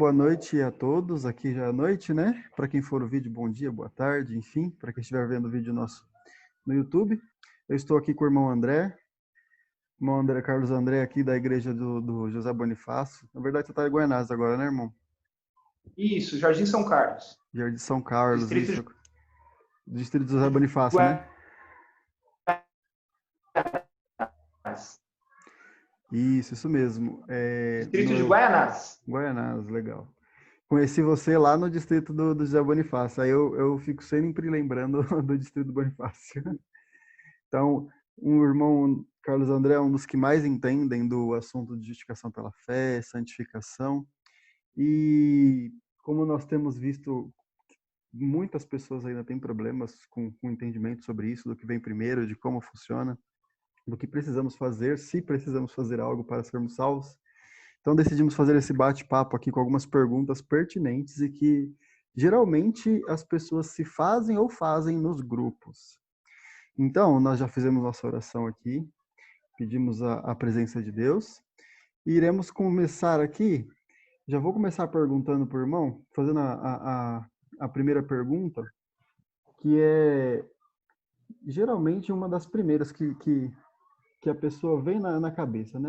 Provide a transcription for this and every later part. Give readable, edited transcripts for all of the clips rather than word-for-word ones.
boa noite a todos. Aqui já é noite, né? Para quem for o vídeo, bom dia, boa tarde, enfim, para quem estiver vendo o vídeo nosso no YouTube. Eu estou aqui com o irmão André, Carlos André, aqui da igreja do José Bonifácio. Na verdade, você está em Guaianazes agora, né, irmão? Isso, Jardim São Carlos. Jardim São Carlos, Distrito isso. Distrito do José Bonifácio, né? Isso mesmo. Distrito de Guaianazes. Guaianazes, legal. Conheci você lá no distrito do José Bonifácio. Aí eu fico sempre lembrando do distrito do Bonifácio. Então, um irmão, Carlos André, é um dos que mais entendem do assunto de justificação pela fé, santificação. E como nós temos visto, muitas pessoas ainda têm problemas com entendimento sobre isso, do que vem primeiro, de como funciona, do que precisamos fazer, se precisamos fazer algo para sermos salvos. Então decidimos fazer esse bate-papo aqui com algumas perguntas pertinentes e que geralmente as pessoas se fazem ou fazem nos grupos. Então, nós já fizemos nossa oração aqui, pedimos a presença de Deus e iremos começar aqui. Já vou começar perguntando para o irmão, fazendo a primeira pergunta, que é geralmente uma das primeiras que a pessoa vem na cabeça, né?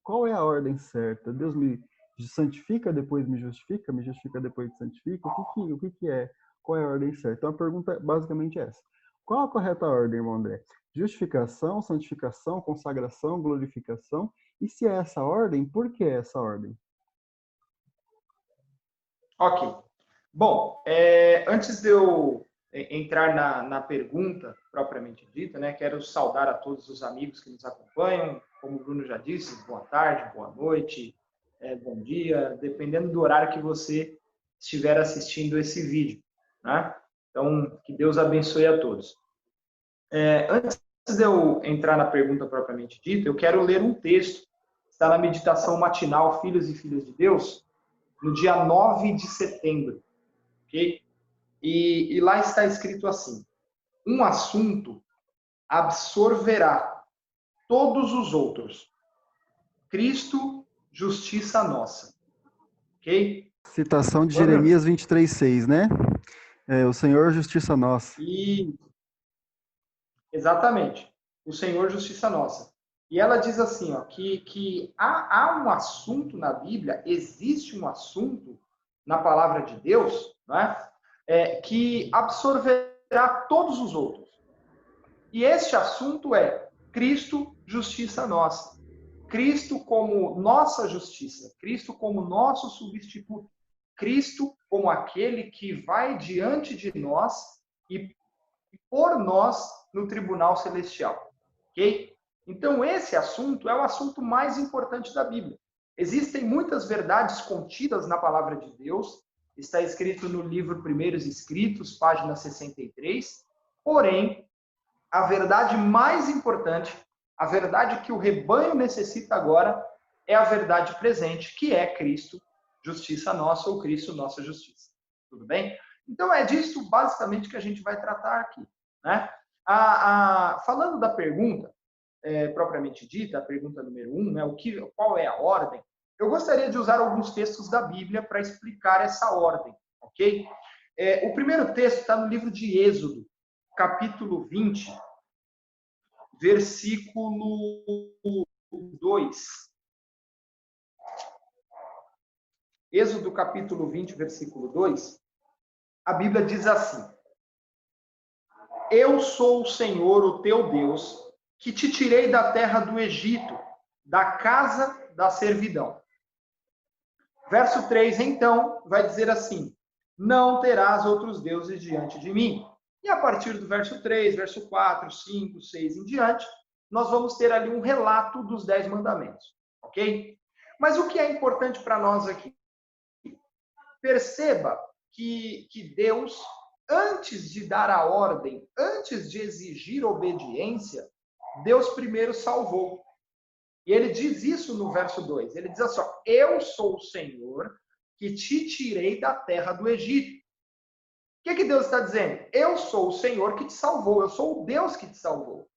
Qual é a ordem certa? Deus me santifica, depois me justifica depois me santifica? O que é? Qual é a ordem certa? Então a pergunta é basicamente essa. Qual a correta ordem, irmão André? Justificação, santificação, consagração, glorificação? E se é essa ordem, por que é essa ordem? Ok. Bom, antes de eu entrar na pergunta propriamente dita, né, quero saudar a todos os amigos que nos acompanham. Como o Bruno já disse, boa tarde, boa noite, bom dia, dependendo do horário que você estiver assistindo esse vídeo, né? Então, que Deus abençoe a todos. Antes de eu entrar na pergunta propriamente dita, eu quero ler um texto, está na meditação matinal Filhos e Filhas de Deus, no dia 9 de setembro, ok? E lá está escrito assim: um assunto absorverá todos os outros. Cristo, justiça nossa. Ok? Citação de Oi, Bruno? Jeremias 23:6, né? O Senhor, justiça nossa. E, exatamente. O Senhor, justiça nossa. E ela diz assim, ó, que há um assunto na Bíblia, existe um assunto na palavra de Deus, né, que absorverá todos os outros. E este assunto é Cristo, justiça nossa. Cristo como nossa justiça. Cristo como nosso substituto. Cristo como aquele que vai diante de nós e por nós no tribunal celestial. Ok? Então, esse assunto é o assunto mais importante da Bíblia. Existem muitas verdades contidas na palavra de Deus. Está escrito no livro Primeiros Escritos, página 63. Porém, a verdade mais importante, a verdade que o rebanho necessita agora, é a verdade presente, que é Cristo, justiça nossa, ou Cristo, nossa justiça. Tudo bem? Então, é disso, basicamente, que a gente vai tratar aqui. Né? Falando da pergunta, propriamente dita, a pergunta número 1, né, qual é a ordem? Eu gostaria de usar alguns textos da Bíblia para explicar essa ordem, ok? O primeiro texto está no livro de Êxodo, capítulo 20, versículo 2. Êxodo, capítulo 20, versículo 2. A Bíblia diz assim: eu sou o Senhor, o teu Deus, que te tirei da terra do Egito, da casa da servidão. Verso 3, então, vai dizer assim: não terás outros deuses diante de mim. E a partir do verso 3, verso 4, 5, 6 em diante, nós vamos ter ali um relato dos 10 mandamentos, ok? Mas o que é importante para nós aqui? Perceba que Deus, antes de dar a ordem, antes de exigir obediência, Deus primeiro salvou. E ele diz isso no verso 2. Ele diz assim, ó, eu sou o Senhor que te tirei da terra do Egito. O que Deus está dizendo? Eu sou o Senhor que te salvou, eu sou o Deus que te salvou.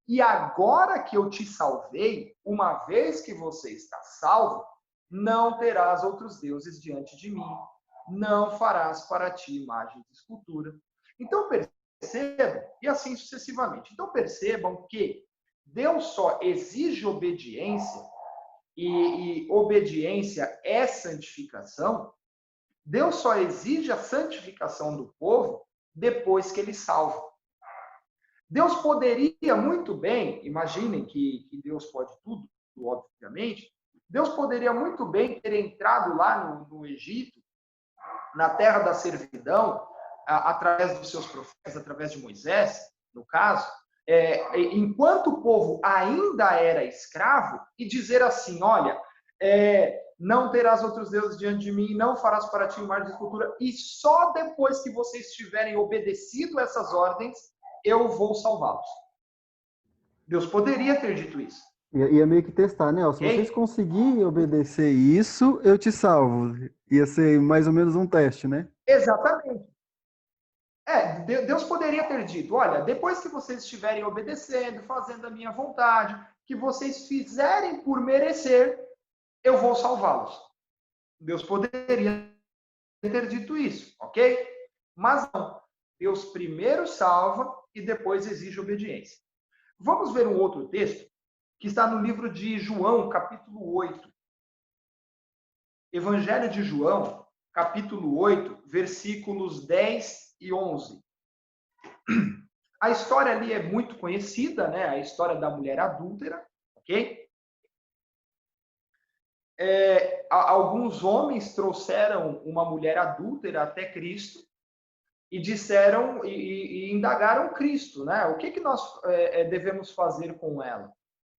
E agora que eu te salvei, uma vez que você está salvo, não terás outros deuses diante de mim, não farás para ti imagem de escultura. Então percebam, e assim sucessivamente. Então percebam que Deus só exige obediência, e obediência é santificação. Deus só exige a santificação do povo depois que ele salva. Deus poderia muito bem, imaginem que Deus pode tudo, obviamente, Deus poderia muito bem ter entrado lá no Egito, na terra da servidão, através dos seus profetas, através de Moisés, no caso, enquanto o povo ainda era escravo, e dizer assim, olha, não terás outros deuses diante de mim, não farás para ti imagem de escultura, e só depois que vocês tiverem obedecido essas ordens, eu vou salvá-los. Deus poderia ter dito isso. Ia meio que testar, né? Ó, se vocês conseguirem obedecer isso, eu te salvo. Ia ser mais ou menos um teste, né? Exatamente. Deus poderia ter dito, olha, depois que vocês estiverem obedecendo, fazendo a minha vontade, que vocês fizerem por merecer, eu vou salvá-los. Deus poderia ter dito isso, ok? Mas não. Deus primeiro salva e depois exige obediência. Vamos ver um outro texto que está no livro de João, capítulo 8. Evangelho de João, capítulo 8, versículos 10 e 11. A história ali é muito conhecida, né? A história da mulher adúltera, ok? Alguns homens trouxeram uma mulher adúltera até Cristo e disseram e indagaram Cristo, né? O que nós devemos fazer com ela,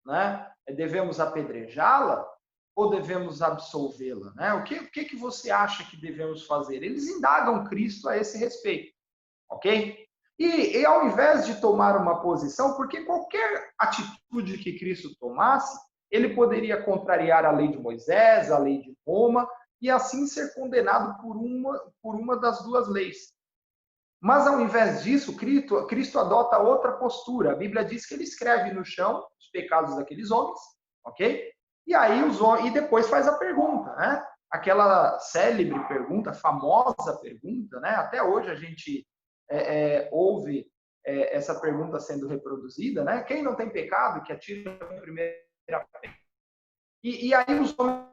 né? Devemos apedrejá-la ou devemos absolvê-la, né? O que você acha que devemos fazer? Eles indagam Cristo a esse respeito, ok? E ao invés de tomar uma posição, porque qualquer atitude que Cristo tomasse, ele poderia contrariar a lei de Moisés, a lei de Roma, e assim ser condenado por uma das duas leis. Mas, ao invés disso, Cristo adota outra postura. A Bíblia diz que ele escreve no chão os pecados daqueles homens, ok? E aí e depois faz a pergunta, né? Aquela célebre pergunta, famosa pergunta, né? Até hoje a gente ouve essa pergunta sendo reproduzida, né? Quem não tem pecado, que atira a primeira pedra. E aí os homens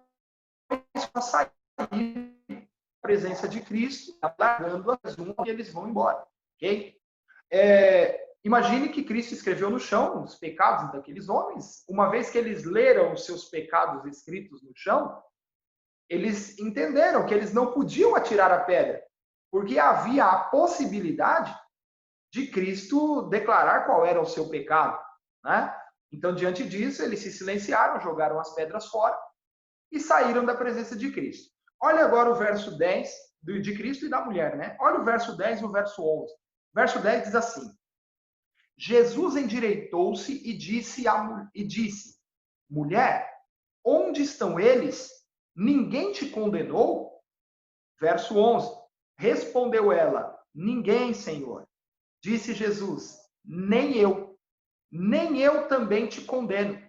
saem presença de Cristo, largando as uma e eles vão embora, ok? Imagine que Cristo escreveu no chão os pecados daqueles homens. Uma vez que eles leram os seus pecados escritos no chão, eles entenderam que eles não podiam atirar a pedra, porque havia a possibilidade de Cristo declarar qual era o seu pecado, né? Então, diante disso, eles se silenciaram, jogaram as pedras fora e saíram da presença de Cristo. Olha agora o verso 10 de Cristo e da mulher, né? Olha o verso 10 e o verso 11. O verso 10 diz assim: Jesus endireitou-se e disse, mulher, onde estão eles? Ninguém te condenou? Verso 11. Respondeu ela, ninguém, Senhor. Disse Jesus, nem eu também te condeno.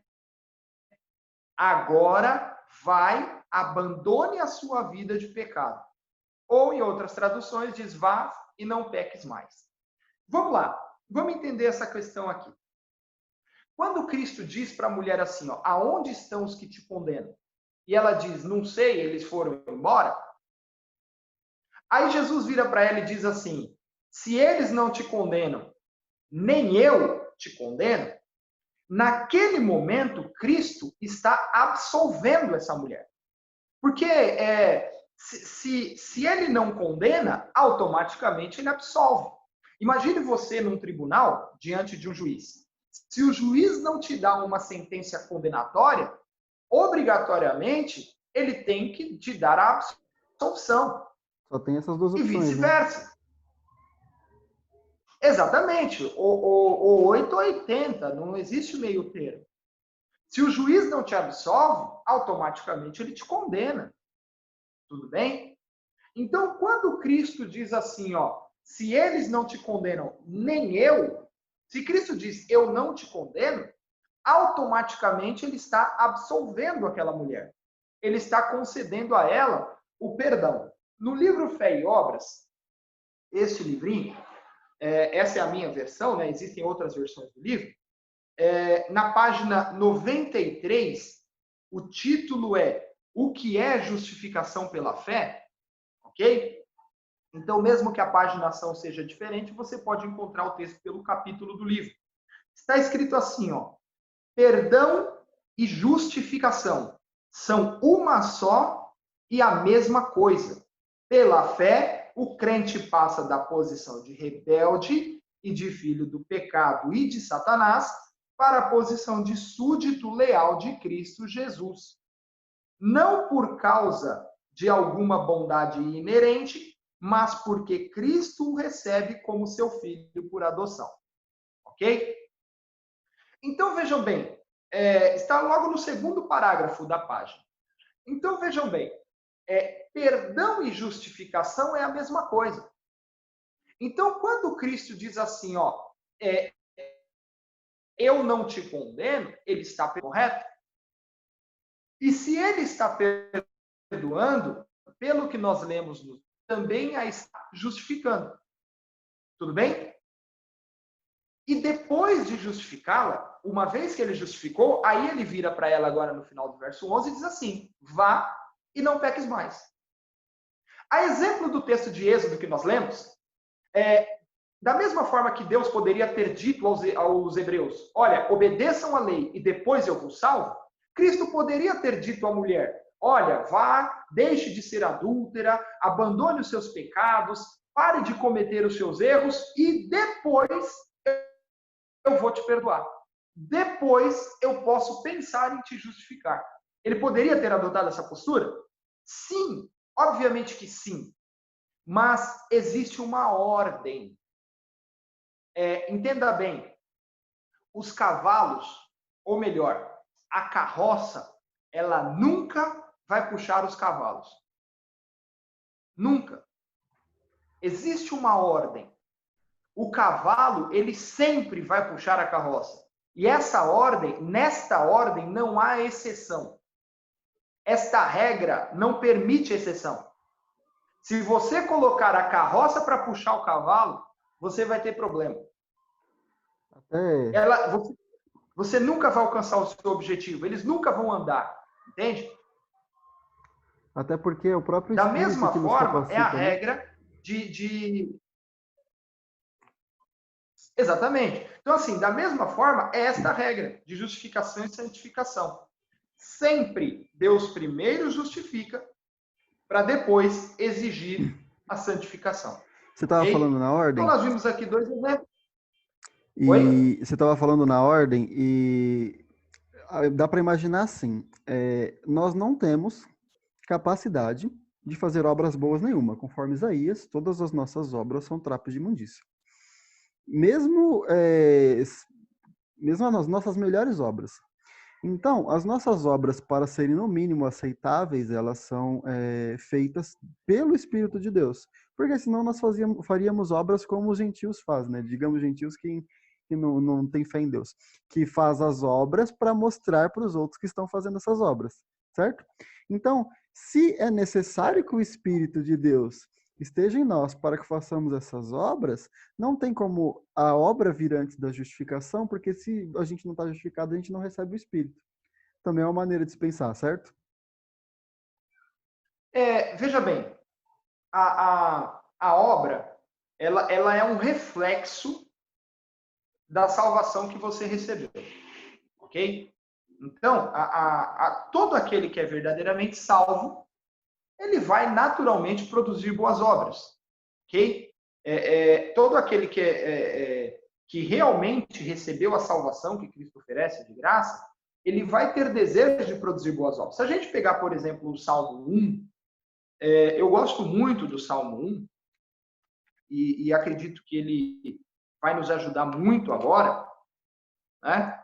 Agora vai, abandone a sua vida de pecado. Ou, em outras traduções, diz, vá e não peques mais. Vamos lá, vamos entender essa questão aqui. Quando Cristo diz para a mulher assim, ó, aonde estão os que te condenam? E ela diz, não sei, eles foram embora. Aí Jesus vira para ela e diz assim, se eles não te condenam, nem eu te condeno. Naquele momento, Cristo está absolvendo essa mulher. Porque se ele não condena, automaticamente ele absolve. Imagine você num tribunal, diante de um juiz. Se o juiz não te dá uma sentença condenatória, obrigatoriamente, ele tem que te dar a absolvição. Só tem essas duas opções. E vice-versa. Né? Exatamente. O 8 ou 80, não existe meio termo. Se o juiz não te absolve, automaticamente ele te condena. Tudo bem? Então, quando Cristo diz assim, ó, se eles não te condenam, nem eu, se Cristo diz, eu não te condeno, automaticamente ele está absolvendo aquela mulher. ele está concedendo a ela o perdão. No livro Fé e Obras, este livrinho, essa é a minha versão, né? Existem outras versões do livro. Na página 93, o título é O que é justificação pela fé? Ok? Então, mesmo que a paginação seja diferente, você pode encontrar o texto pelo capítulo do livro. Está escrito assim, ó: perdão e justificação são uma só e a mesma coisa. Pela fé, o crente passa da posição de rebelde e de filho do pecado e de Satanás para a posição de súdito leal de Cristo Jesus. Não por causa de alguma bondade inerente, mas porque Cristo o recebe como seu filho por adoção. Ok? Então, vejam bem, está logo no segundo parágrafo da página. Então, vejam bem, perdão e justificação é a mesma coisa. Então, quando Cristo diz assim, ó, eu não te condeno, ele está correto? E se ele está perdoando, pelo que nós lemos, também a está justificando. Tudo bem? E depois de justificá-la, uma vez que ele justificou, aí ele vira para ela agora no final do verso 11 e diz assim: vá e não peques mais. A exemplo do texto de Êxodo que nós lemos, da mesma forma que Deus poderia ter dito aos hebreus: olha, obedeçam a lei e depois eu vos salvo, Cristo poderia ter dito à mulher: olha, vá, deixe de ser adúltera, abandone os seus pecados, pare de cometer os seus erros e depois eu vou te perdoar. Depois eu posso pensar em te justificar. Ele poderia ter adotado essa postura? Sim, obviamente que sim. Mas existe uma ordem. Entenda bem, os cavalos, ou melhor, a carroça, ela nunca vai puxar os cavalos. Nunca. Existe uma ordem. O cavalo, ele sempre vai puxar a carroça. E essa ordem, nesta ordem, não há exceção. Esta regra não permite exceção. Se você colocar a carroça para puxar o cavalo, você vai ter problema. Você nunca vai alcançar o seu objetivo. Eles nunca vão andar. Entende? Até porque o próprio da Espírito mesma que nos forma, capacita, é a né? regra Exatamente. Então, assim, da mesma forma, é esta regra de justificação e santificação. Sempre Deus primeiro justifica para depois exigir a santificação. Você estava Ok? falando na Então, ordem? nós vimos aqui dois exemplos. Oi? E você estava falando na ordem e dá para imaginar assim, nós não temos capacidade de fazer obras boas nenhuma. Conforme Isaías, todas as nossas obras são trapos de imundícia. Mesmo as nossas melhores obras. Então, as nossas obras, para serem no mínimo aceitáveis, elas são feitas pelo Espírito de Deus. Porque senão nós faríamos obras como os gentios fazem, né? Digamos, gentios que não têm fé em Deus. Que faz as obras para mostrar para os outros que estão fazendo essas obras, certo? Então, se é necessário que o Espírito de Deus esteja em nós para que façamos essas obras, não tem como a obra vir antes da justificação, porque se a gente não está justificado, a gente não recebe o Espírito. Também é uma maneira de se pensar, certo? Veja bem, a obra, ela é um reflexo da salvação que você recebeu. Ok? Então, todo aquele que é verdadeiramente salvo, ele vai naturalmente produzir boas obras. Ok? Todo aquele que realmente recebeu a salvação que Cristo oferece de graça, ele vai ter desejo de produzir boas obras. Se a gente pegar, por exemplo, o Salmo 1, eu gosto muito do Salmo 1 e acredito que ele vai nos ajudar muito agora, né?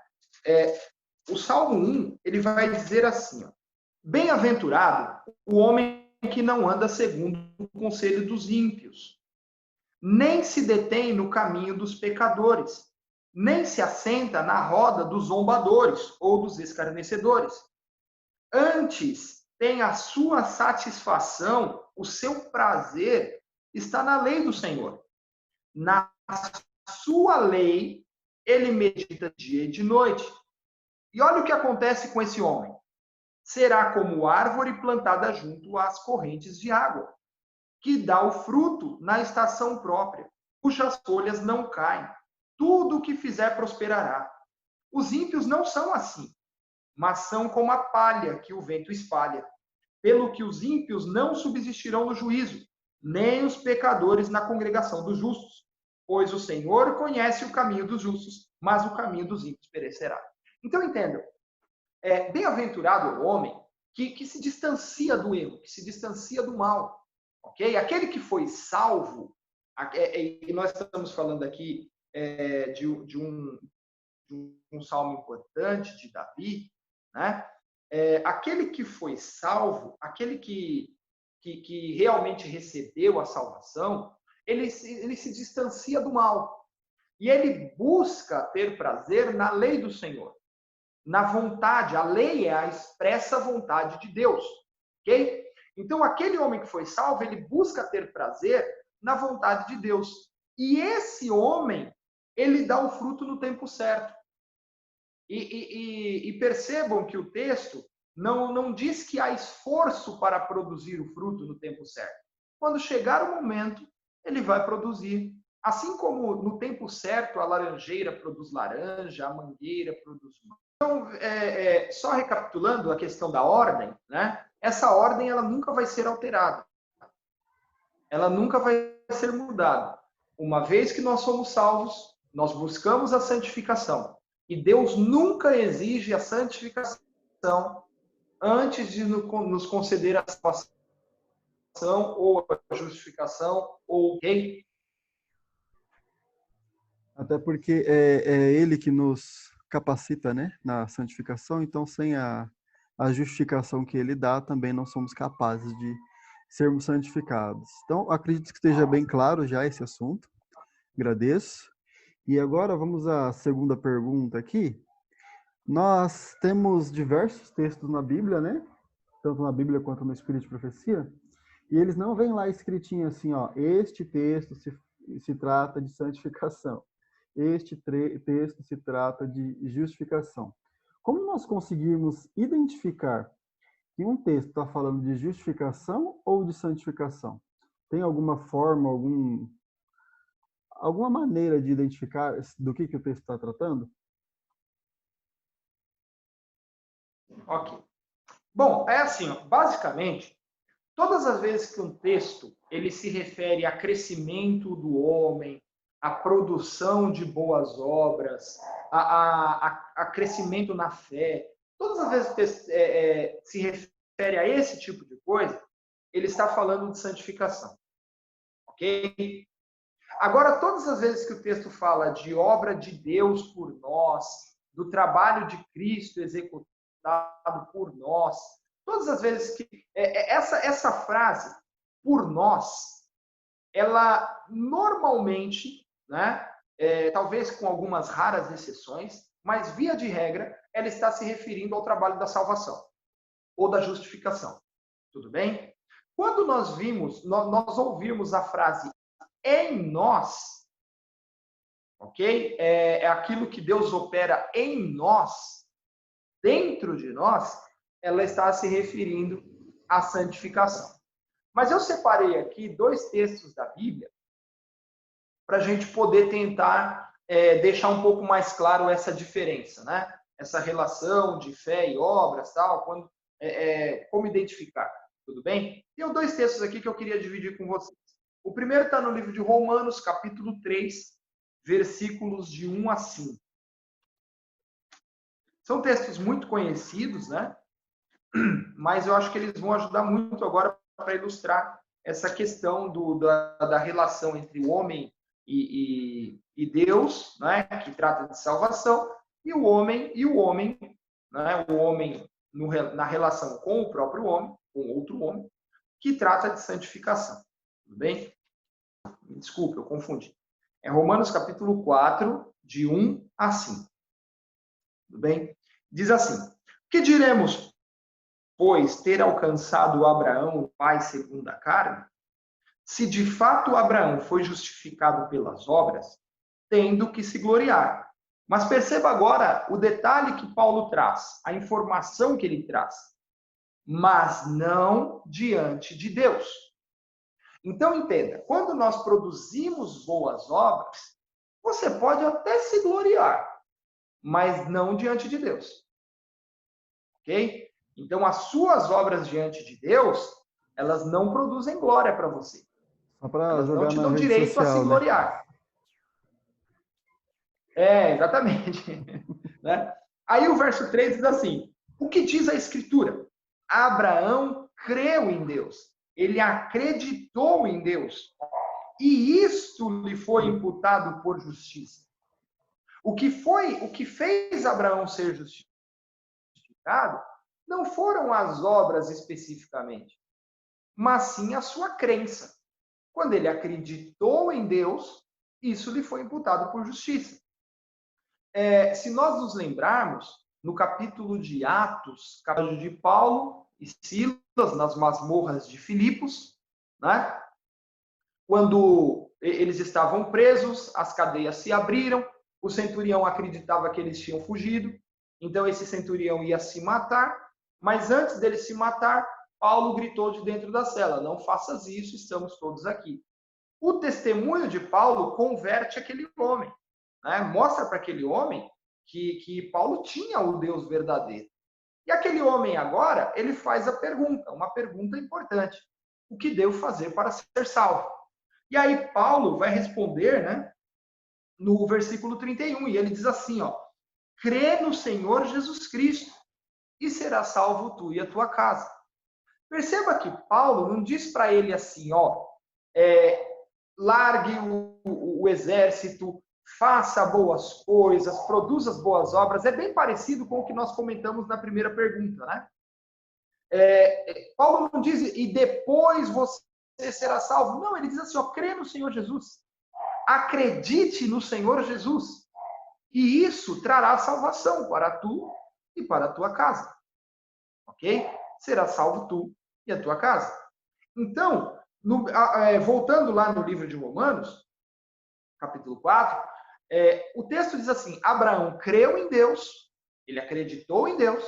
O Salmo 1, ele vai dizer assim, ó: bem-aventurado o homem que não anda segundo o conselho dos ímpios, nem se detém no caminho dos pecadores, nem se assenta na roda dos zombadores ou dos escarnecedores. Antes tem a sua satisfação, o seu prazer está na lei do Senhor. Na sua lei, ele medita dia e de noite. E olha o que acontece com esse homem. Será como árvore plantada junto às correntes de água, que dá o fruto na estação própria, cujas folhas não caem. Tudo o que fizer prosperará. Os ímpios não são assim, mas são como a palha que o vento espalha. Pelo que os ímpios não subsistirão no juízo, nem os pecadores na congregação dos justos. Pois o Senhor conhece o caminho dos justos, mas o caminho dos ímpios perecerá. Então, entendam, bem-aventurado o homem que se distancia do erro, que se distancia do mal. Ok? Aquele que foi salvo, e nós estamos falando aqui de um salmo importante de Davi, né? Aquele que foi salvo, aquele que realmente recebeu a salvação, ele se distancia do mal. E ele busca ter prazer na lei do Senhor, na vontade. A lei é a expressa vontade de Deus. Ok? Então, aquele homem que foi salvo, ele busca ter prazer na vontade de Deus. E esse homem, ele dá o fruto no tempo certo. E percebam que o texto não diz que há esforço para produzir o fruto no tempo certo. Quando chegar o momento, ele vai produzir. Assim como no tempo certo a laranjeira produz laranja, a mangueira produz manga. Então, só recapitulando a questão da ordem, né? Essa ordem ela nunca vai ser alterada. Ela nunca vai ser mudada. Uma vez que nós somos salvos, nós buscamos a santificação. E Deus nunca exige a santificação antes de nos conceder a salvação ou a justificação ou o rei. Até porque é ele que nos capacita, né, na santificação, então sem a justificação que ele dá, também não somos capazes de sermos santificados. Então, acredito que esteja bem claro já esse assunto. Agradeço. E agora vamos à segunda pergunta aqui. Nós temos diversos textos na Bíblia, né? Tanto na Bíblia quanto no Espírito de Profecia. E eles não vêm lá escritinho assim, ó, este texto se trata de santificação. Este texto se trata de justificação. Como nós conseguirmos identificar que um texto está falando de justificação ou de santificação? Tem alguma forma, alguma maneira de identificar do que o texto está tratando? Ok. Bom, é assim, ó, basicamente, todas as vezes que um texto ele se refere a crescimento do homem, a produção de boas obras, a crescimento na fé, todas as vezes que o texto se refere a esse tipo de coisa, ele está falando de santificação. Ok? Agora, todas as vezes que o texto fala de obra de Deus por nós, do trabalho de Cristo executado por nós, todas as vezes que essa frase por nós, ela normalmente, né, talvez com algumas raras exceções, mas via de regra, ela está se referindo ao trabalho da salvação ou da justificação. Tudo bem? Quando nós ouvimos a frase em nós, ok? É aquilo que Deus opera em nós, dentro de nós, ela está se referindo à santificação. Mas eu separei aqui 2 textos da Bíblia para a gente poder tentar deixar um pouco mais claro essa diferença, né? Essa relação de fé e obras, tal, como identificar, tudo bem? Tem 2 textos aqui que eu queria dividir com vocês. O primeiro está no livro de Romanos, capítulo 3, versículos de 1 a 5. São textos muito conhecidos, né? Mas eu acho que eles vão ajudar muito agora para ilustrar essa questão da relação entre o homem e Deus, né? Que trata de salvação, e o homem, né? O homem na relação com o próprio homem, com outro homem, que trata de santificação. Tudo bem? Me desculpe, eu confundi. É Romanos capítulo 4, de 1 a 5. Tudo bem? Diz assim: que diremos? pois, ter alcançado Abraão, o pai segundo a carne, se de fato Abraão foi justificado pelas obras, tendo que se gloriar. Mas perceba agora o detalhe que Paulo traz, a informação que ele traz. Mas não diante de Deus. Então entenda, quando nós produzimos boas obras, você pode até se gloriar, mas não diante de Deus. Ok? Então as suas obras diante de Deus, elas não produzem glória para você. Só para Elas não jogar te na dão rede direito a se social, né? gloriar. Exatamente. Né? Aí o verso 3 diz assim: o que diz a Escritura? Abraão creu em Deus, ele acreditou em Deus, e isto lhe foi imputado por justiça. O que fez Abraão ser justificado não foram as obras especificamente, mas sim a sua crença. Quando ele acreditou em Deus, isso lhe foi imputado por justiça. Se nós nos lembrarmos, no capítulo de Atos, capítulo de Paulo e Silas, nas masmorras de Filipos, né? Quando eles estavam presos, as cadeias se abriram, o centurião acreditava que eles tinham fugido, então esse centurião ia se matar, mas antes dele se matar, Paulo gritou de dentro da cela: não faças isso, estamos todos aqui. O testemunho de Paulo converte aquele homem, né? Mostra para aquele homem que Paulo tinha o Deus verdadeiro. E aquele homem agora, ele faz a pergunta, uma pergunta importante: o que devo fazer para ser salvo? E aí Paulo vai responder, né, no versículo 31, e ele diz assim, ó: crê no Senhor Jesus Cristo e será salvo tu e a tua casa. Perceba que Paulo não diz para ele assim, ó, largue o exército, faça boas coisas, produza as boas obras. É bem parecido com o que nós comentamos na primeira pergunta, né? Paulo não diz, e depois você será salvo. Não, ele diz assim, ó, crê no Senhor Jesus. Acredite no Senhor Jesus. E isso trará salvação para tu e para a tua casa. Ok? Será salvo tu e a tua casa. Então, voltando lá no livro de Romanos, capítulo 4, o texto diz assim: Abraão creu em Deus, ele acreditou em Deus,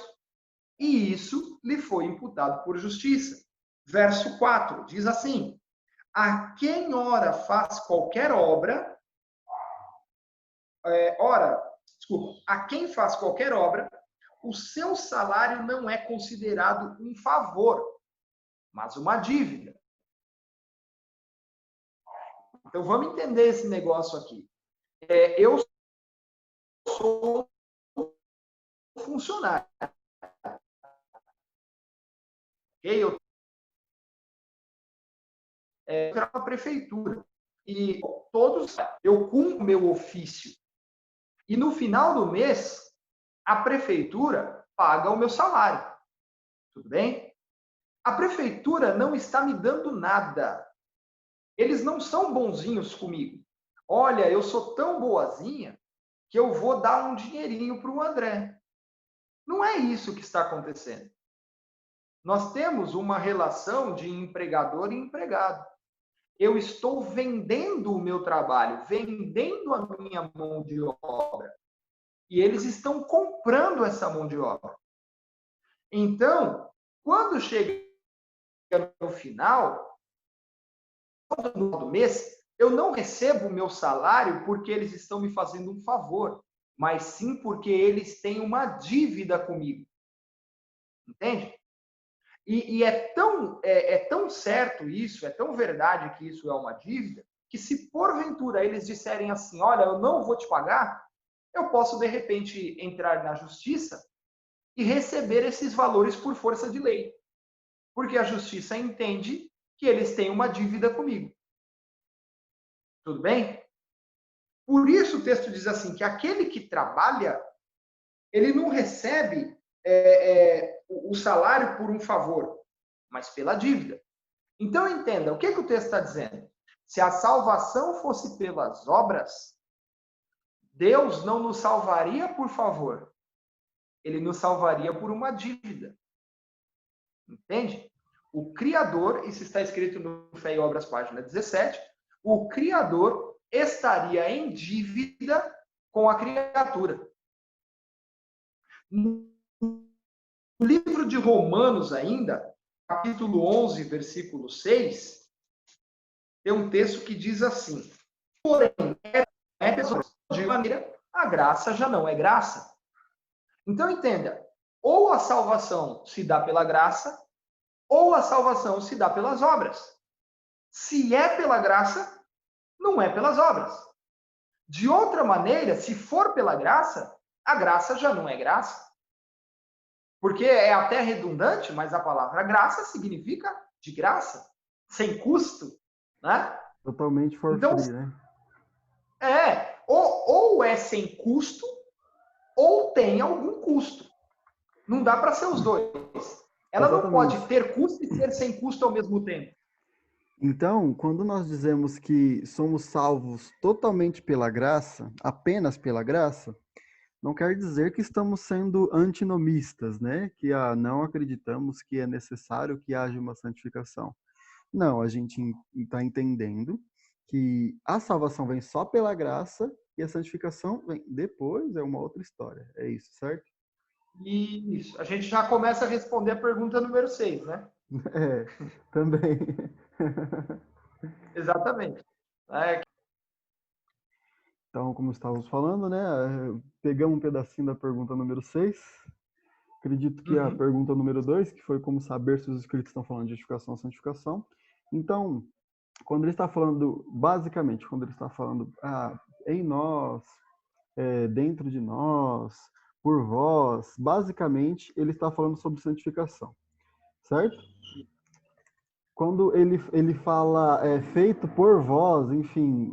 e isso lhe foi imputado por justiça. Verso 4 diz assim: a quem ora faz qualquer obra, a quem faz qualquer obra, o seu salário não é considerado um favor, mas uma dívida. Então vamos entender esse negócio aqui. Eu sou funcionário. Eu trabalho na prefeitura. E todos, eu cumpro meu ofício. E no final do mês, a prefeitura paga o meu salário. Tudo bem? A prefeitura não está me dando nada. Eles não são bonzinhos comigo. Olha, eu sou tão boazinha que eu vou dar um dinheirinho para o André. Não é isso que está acontecendo. Nós temos uma relação de empregador e empregado. Eu estou vendendo o meu trabalho, vendendo a minha mão de obra. E eles estão comprando essa mão de obra. Então, quando chega no final do mês, eu não recebo o meu salário porque eles estão me fazendo um favor, mas sim porque eles têm uma dívida comigo. Entende? E é tão certo isso, é tão verdade que isso é uma dívida, que se porventura eles disserem assim, olha, eu não vou te pagar, eu posso de repente entrar na justiça e receber esses valores por força de lei. Porque a justiça entende que eles têm uma dívida comigo. Tudo bem? Por isso o texto diz assim, que aquele que trabalha, ele não recebe o salário por um favor, mas pela dívida. Então entenda, o que o texto está dizendo? Se a salvação fosse pelas obras, Deus não nos salvaria por favor. Ele nos salvaria por uma dívida. Entende? O Criador, isso está escrito no Fé e Obras, página 17, o Criador estaria em dívida com a criatura. No livro de Romanos ainda, capítulo 11, versículo 6, tem um texto que diz assim: porém, de maneira, a graça já não é graça. Então, entenda, ou a salvação se dá pela graça, ou a salvação se dá pelas obras. Se é pela graça, não é pelas obras. De outra maneira, se for pela graça, a graça já não é graça. Porque é até redundante, mas a palavra graça significa de graça, sem custo, né? Totalmente for Então, free, né? ou é sem custo, ou tem algum custo. Não dá para ser os dois. Ela não Exatamente. pode ter custo e ser sem custo ao mesmo tempo. Então, quando nós dizemos que somos salvos totalmente pela graça, apenas pela graça, não quer dizer que estamos sendo antinomistas, né? Que não acreditamos que é necessário que haja uma santificação. Não, a gente está entendendo que a salvação vem só pela graça e a santificação vem depois, é uma outra história. É isso, certo? Isso. A gente já começa a responder a pergunta número 6, né? É, também. Exatamente. Então, como estávamos falando, né? Pegamos um pedacinho da pergunta número 6. Acredito que a Uhum. pergunta número 2, que foi como saber se os Escritos estão falando de justificação ou santificação. Então, quando ele está falando, basicamente, quando ele está falando em nós, dentro de nós, por vós, basicamente, ele está falando sobre santificação, certo? Quando ele fala feito por vós, enfim,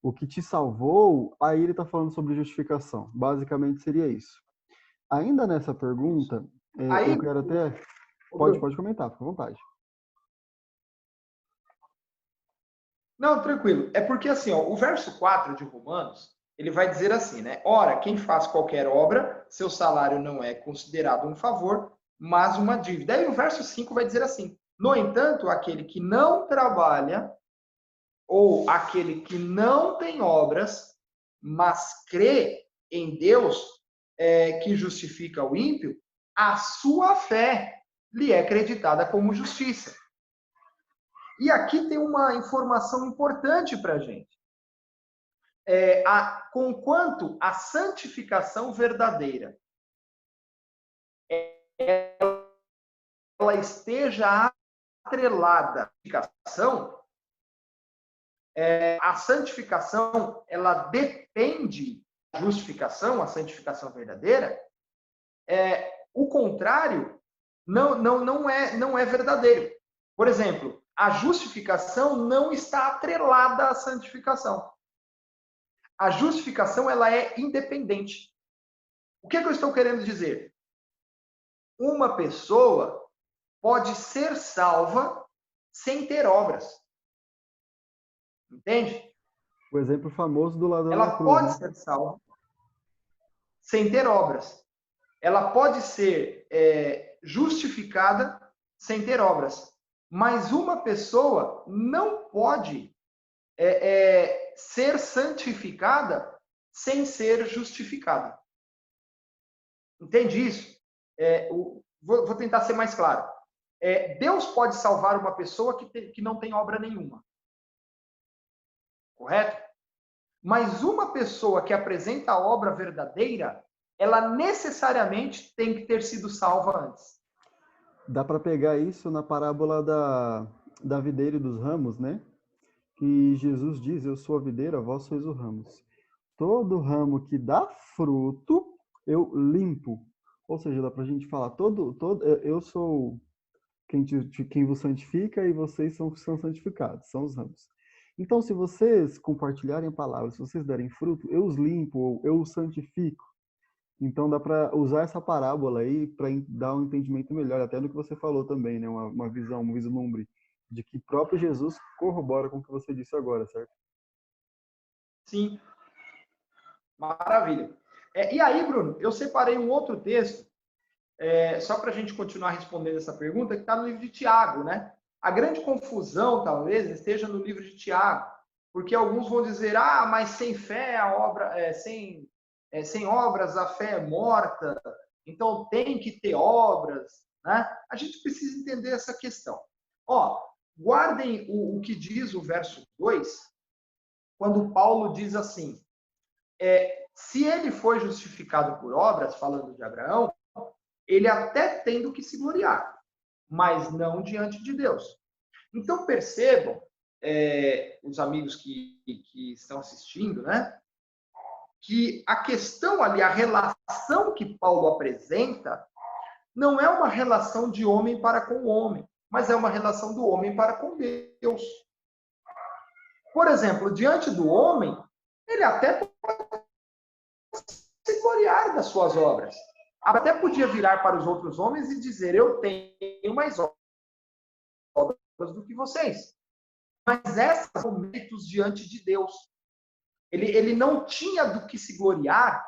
o que te salvou, aí ele está falando sobre justificação. Basicamente seria isso. Ainda nessa pergunta, Aí, eu quero até... Pode comentar, fica à vontade. não, tranquilo. É porque assim, ó, o verso 4 de Romanos, ele vai dizer assim, né? Ora, quem faz qualquer obra, seu salário não é considerado um favor, mas uma dívida. Aí o verso 5 vai dizer assim: no entanto, aquele que não trabalha, ou aquele que não tem obras, mas crê em Deus, que justifica o ímpio, a sua fé lhe é creditada como justiça. E aqui tem uma informação importante para a gente. Conquanto a santificação verdadeira ela esteja atrelada à santificação, a santificação ela depende da justificação, a santificação verdadeira. O contrário não é verdadeiro. Por exemplo, a justificação não está atrelada à santificação. A justificação ela é independente. O que eu estou querendo dizer? Uma pessoa pode ser salva sem ter obras. Entende? O exemplo famoso do ladrão na Ela cruz, pode né? ser salva sem ter obras. Ela pode ser justificada sem ter obras. Mas uma pessoa não pode ser santificada sem ser justificada. Entende isso? Vou tentar ser mais claro. Deus pode salvar uma pessoa que não tem obra nenhuma. Correto? Mas uma pessoa que apresenta a obra verdadeira, ela necessariamente tem que ter sido salva antes. Dá para pegar isso na parábola da videira e dos ramos, né? Que Jesus diz, eu sou a videira, vós sois os ramos. Todo ramo que dá fruto, eu limpo. Ou seja, dá para a gente falar, eu sou quem vos santifica e vocês são santificados, são os ramos. Então, se vocês compartilharem a palavra, se vocês derem fruto, eu os limpo, ou eu os santifico. Então, dá para usar essa parábola aí para dar um entendimento melhor, até do que você falou também, né? Uma visão, um vislumbre de que próprio Jesus corrobora com o que você disse agora, certo? Sim, maravilha. E aí, Bruno, eu separei um outro texto só para a gente continuar respondendo essa pergunta, que está no livro de Tiago, né? A grande confusão, talvez, esteja no livro de Tiago, porque alguns vão dizer, mas sem fé a obra, sem obras a fé é morta, então tem que ter obras, né? A gente precisa entender essa questão. Guardem o que diz o verso 2, quando Paulo diz assim, se ele foi justificado por obras, falando de Abraão, ele até tem do que se gloriar, mas não diante de Deus. Então percebam, os amigos que estão assistindo, né, que a questão ali, a relação que Paulo apresenta, não é uma relação de homem para com homem, mas é uma relação do homem para com Deus. Por exemplo, diante do homem, ele até pode se gloriar das suas obras. Até podia virar para os outros homens e dizer, eu tenho mais obras do que vocês. Mas essas são méritos diante de Deus. Ele não tinha do que se gloriar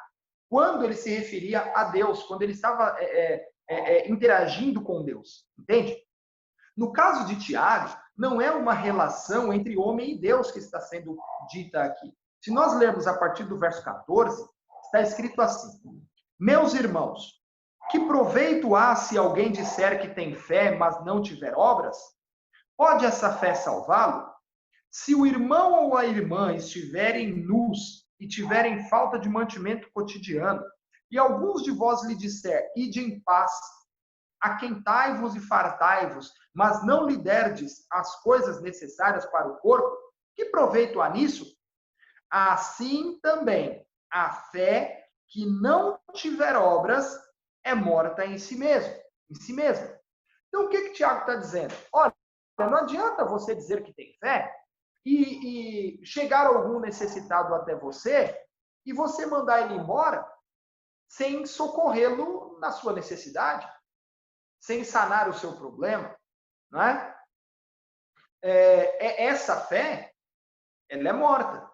quando ele se referia a Deus, quando ele estava interagindo com Deus. Entende? No caso de Tiago, não é uma relação entre homem e Deus que está sendo dita aqui. Se nós lermos a partir do verso 14, está escrito assim, meus irmãos, que proveito há se alguém disser que tem fé, mas não tiver obras? Pode essa fé salvá-lo? Se o irmão ou a irmã estiverem nus e tiverem falta de mantimento cotidiano, e alguns de vós lhe disser, ide em paz, aquentai-vos e fartai-vos, mas não lhe derdes as coisas necessárias para o corpo, que proveito há nisso? Assim também, a fé que não tiver obras é morta em si mesmo. Então, o que Tiago está dizendo? Olha, não adianta você dizer que tem fé e chegar algum necessitado até você e você mandar ele embora sem socorrê-lo na sua necessidade, sem sanar o seu problema, não é? Essa fé, ela é morta,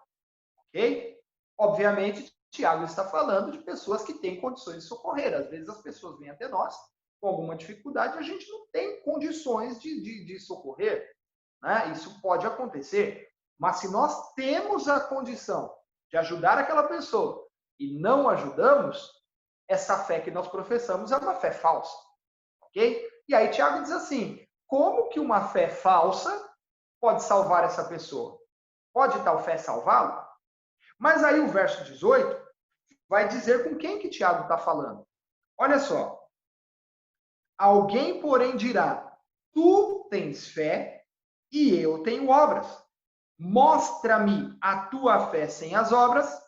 ok? Obviamente, Tiago está falando de pessoas que têm condições de socorrer. Às vezes as pessoas vêm até nós com alguma dificuldade e a gente não tem condições de socorrer, né? Isso pode acontecer. Mas se nós temos a condição de ajudar aquela pessoa e não ajudamos, essa fé que nós professamos é uma fé falsa, ok? E aí Tiago diz assim, como que uma fé falsa pode salvar essa pessoa? Pode tal fé salvá-lo? Mas aí o verso 18 vai dizer com quem que Tiago está falando. Olha só. Alguém, porém, dirá, tu tens fé e eu tenho obras. Mostra-me a tua fé sem as obras,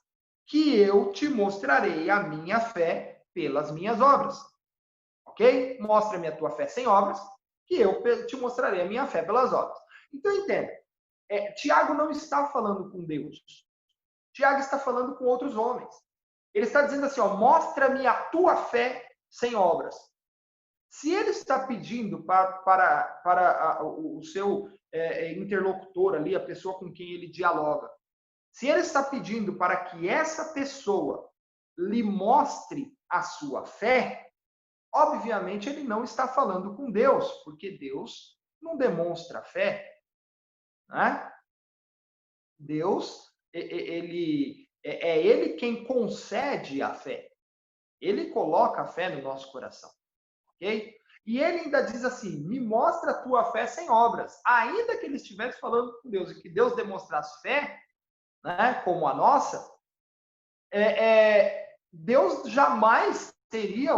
que eu te mostrarei a minha fé pelas minhas obras. Ok? Mostra-me a tua fé sem obras, que eu te mostrarei a minha fé pelas obras. Então, entenda. Tiago não está falando com Deus. Tiago está falando com outros homens. Ele está dizendo assim, mostra-me a tua fé sem obras. Se ele está pedindo para o seu interlocutor ali, a pessoa com quem ele dialoga, se ele está pedindo para que essa pessoa lhe mostre a sua fé, obviamente ele não está falando com Deus, porque Deus não demonstra fé, né? Deus, ele quem concede a fé. Ele coloca a fé no nosso coração. Ok? E ele ainda diz assim, me mostra a tua fé sem obras. Ainda que ele estivesse falando com Deus e que Deus demonstrasse fé, né, como a nossa, Deus jamais teria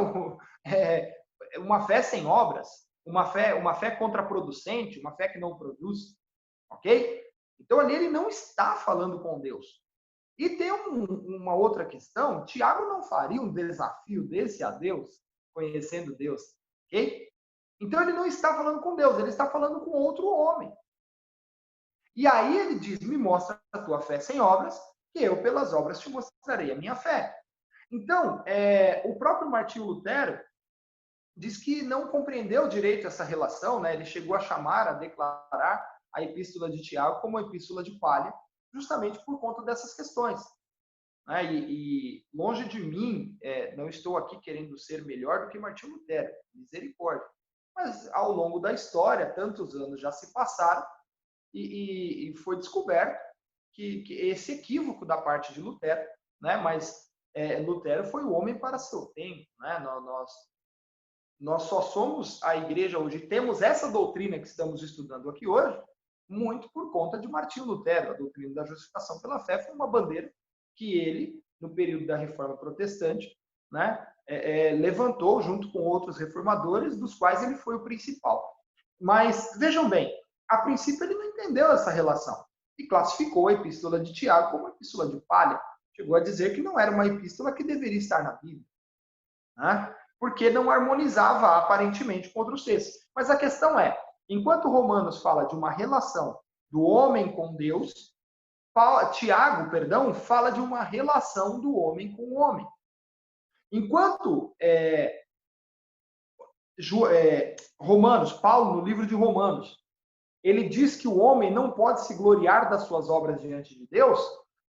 uma fé sem obras, uma fé contraproducente, uma fé que não produz. Ok? Então ali ele não está falando com Deus. E tem uma outra questão, Tiago não faria um desafio desse a Deus, conhecendo Deus, ok? Então ele não está falando com Deus, ele está falando com outro homem. E aí ele diz, me mostra a tua fé sem obras, que eu pelas obras te mostrarei a minha fé. Então, o próprio Martinho Lutero diz que não compreendeu direito essa relação, né? Ele chegou a chamar, a declarar a epístola de Tiago como a epístola de palha, justamente por conta dessas questões. né? E longe de mim, não estou aqui querendo ser melhor do que Martinho Lutero, misericórdia. Mas ao longo da história, tantos anos já se passaram e foi descoberto que esse equívoco da parte de Lutero, né? Mas Lutero foi o homem para seu tempo, né? Nós só somos a igreja hoje, temos essa doutrina que estamos estudando aqui hoje, muito por conta de Martinho Lutero. A doutrina da justificação pela fé foi uma bandeira que ele, no período da Reforma Protestante, né, levantou junto com outros reformadores, dos quais ele foi o principal. Mas, vejam bem, a princípio ele não entendeu essa relação e classificou a epístola de Tiago como uma epístola de palha. Chegou a dizer que não era uma epístola que deveria estar na Bíblia, né? Porque não harmonizava aparentemente com outros textos. Mas a questão é, enquanto Romanos fala de uma relação do homem com Deus, Tiago, fala de uma relação do homem com o homem. Enquanto Romanos, Paulo, no livro de Romanos, ele diz que o homem não pode se gloriar das suas obras diante de Deus,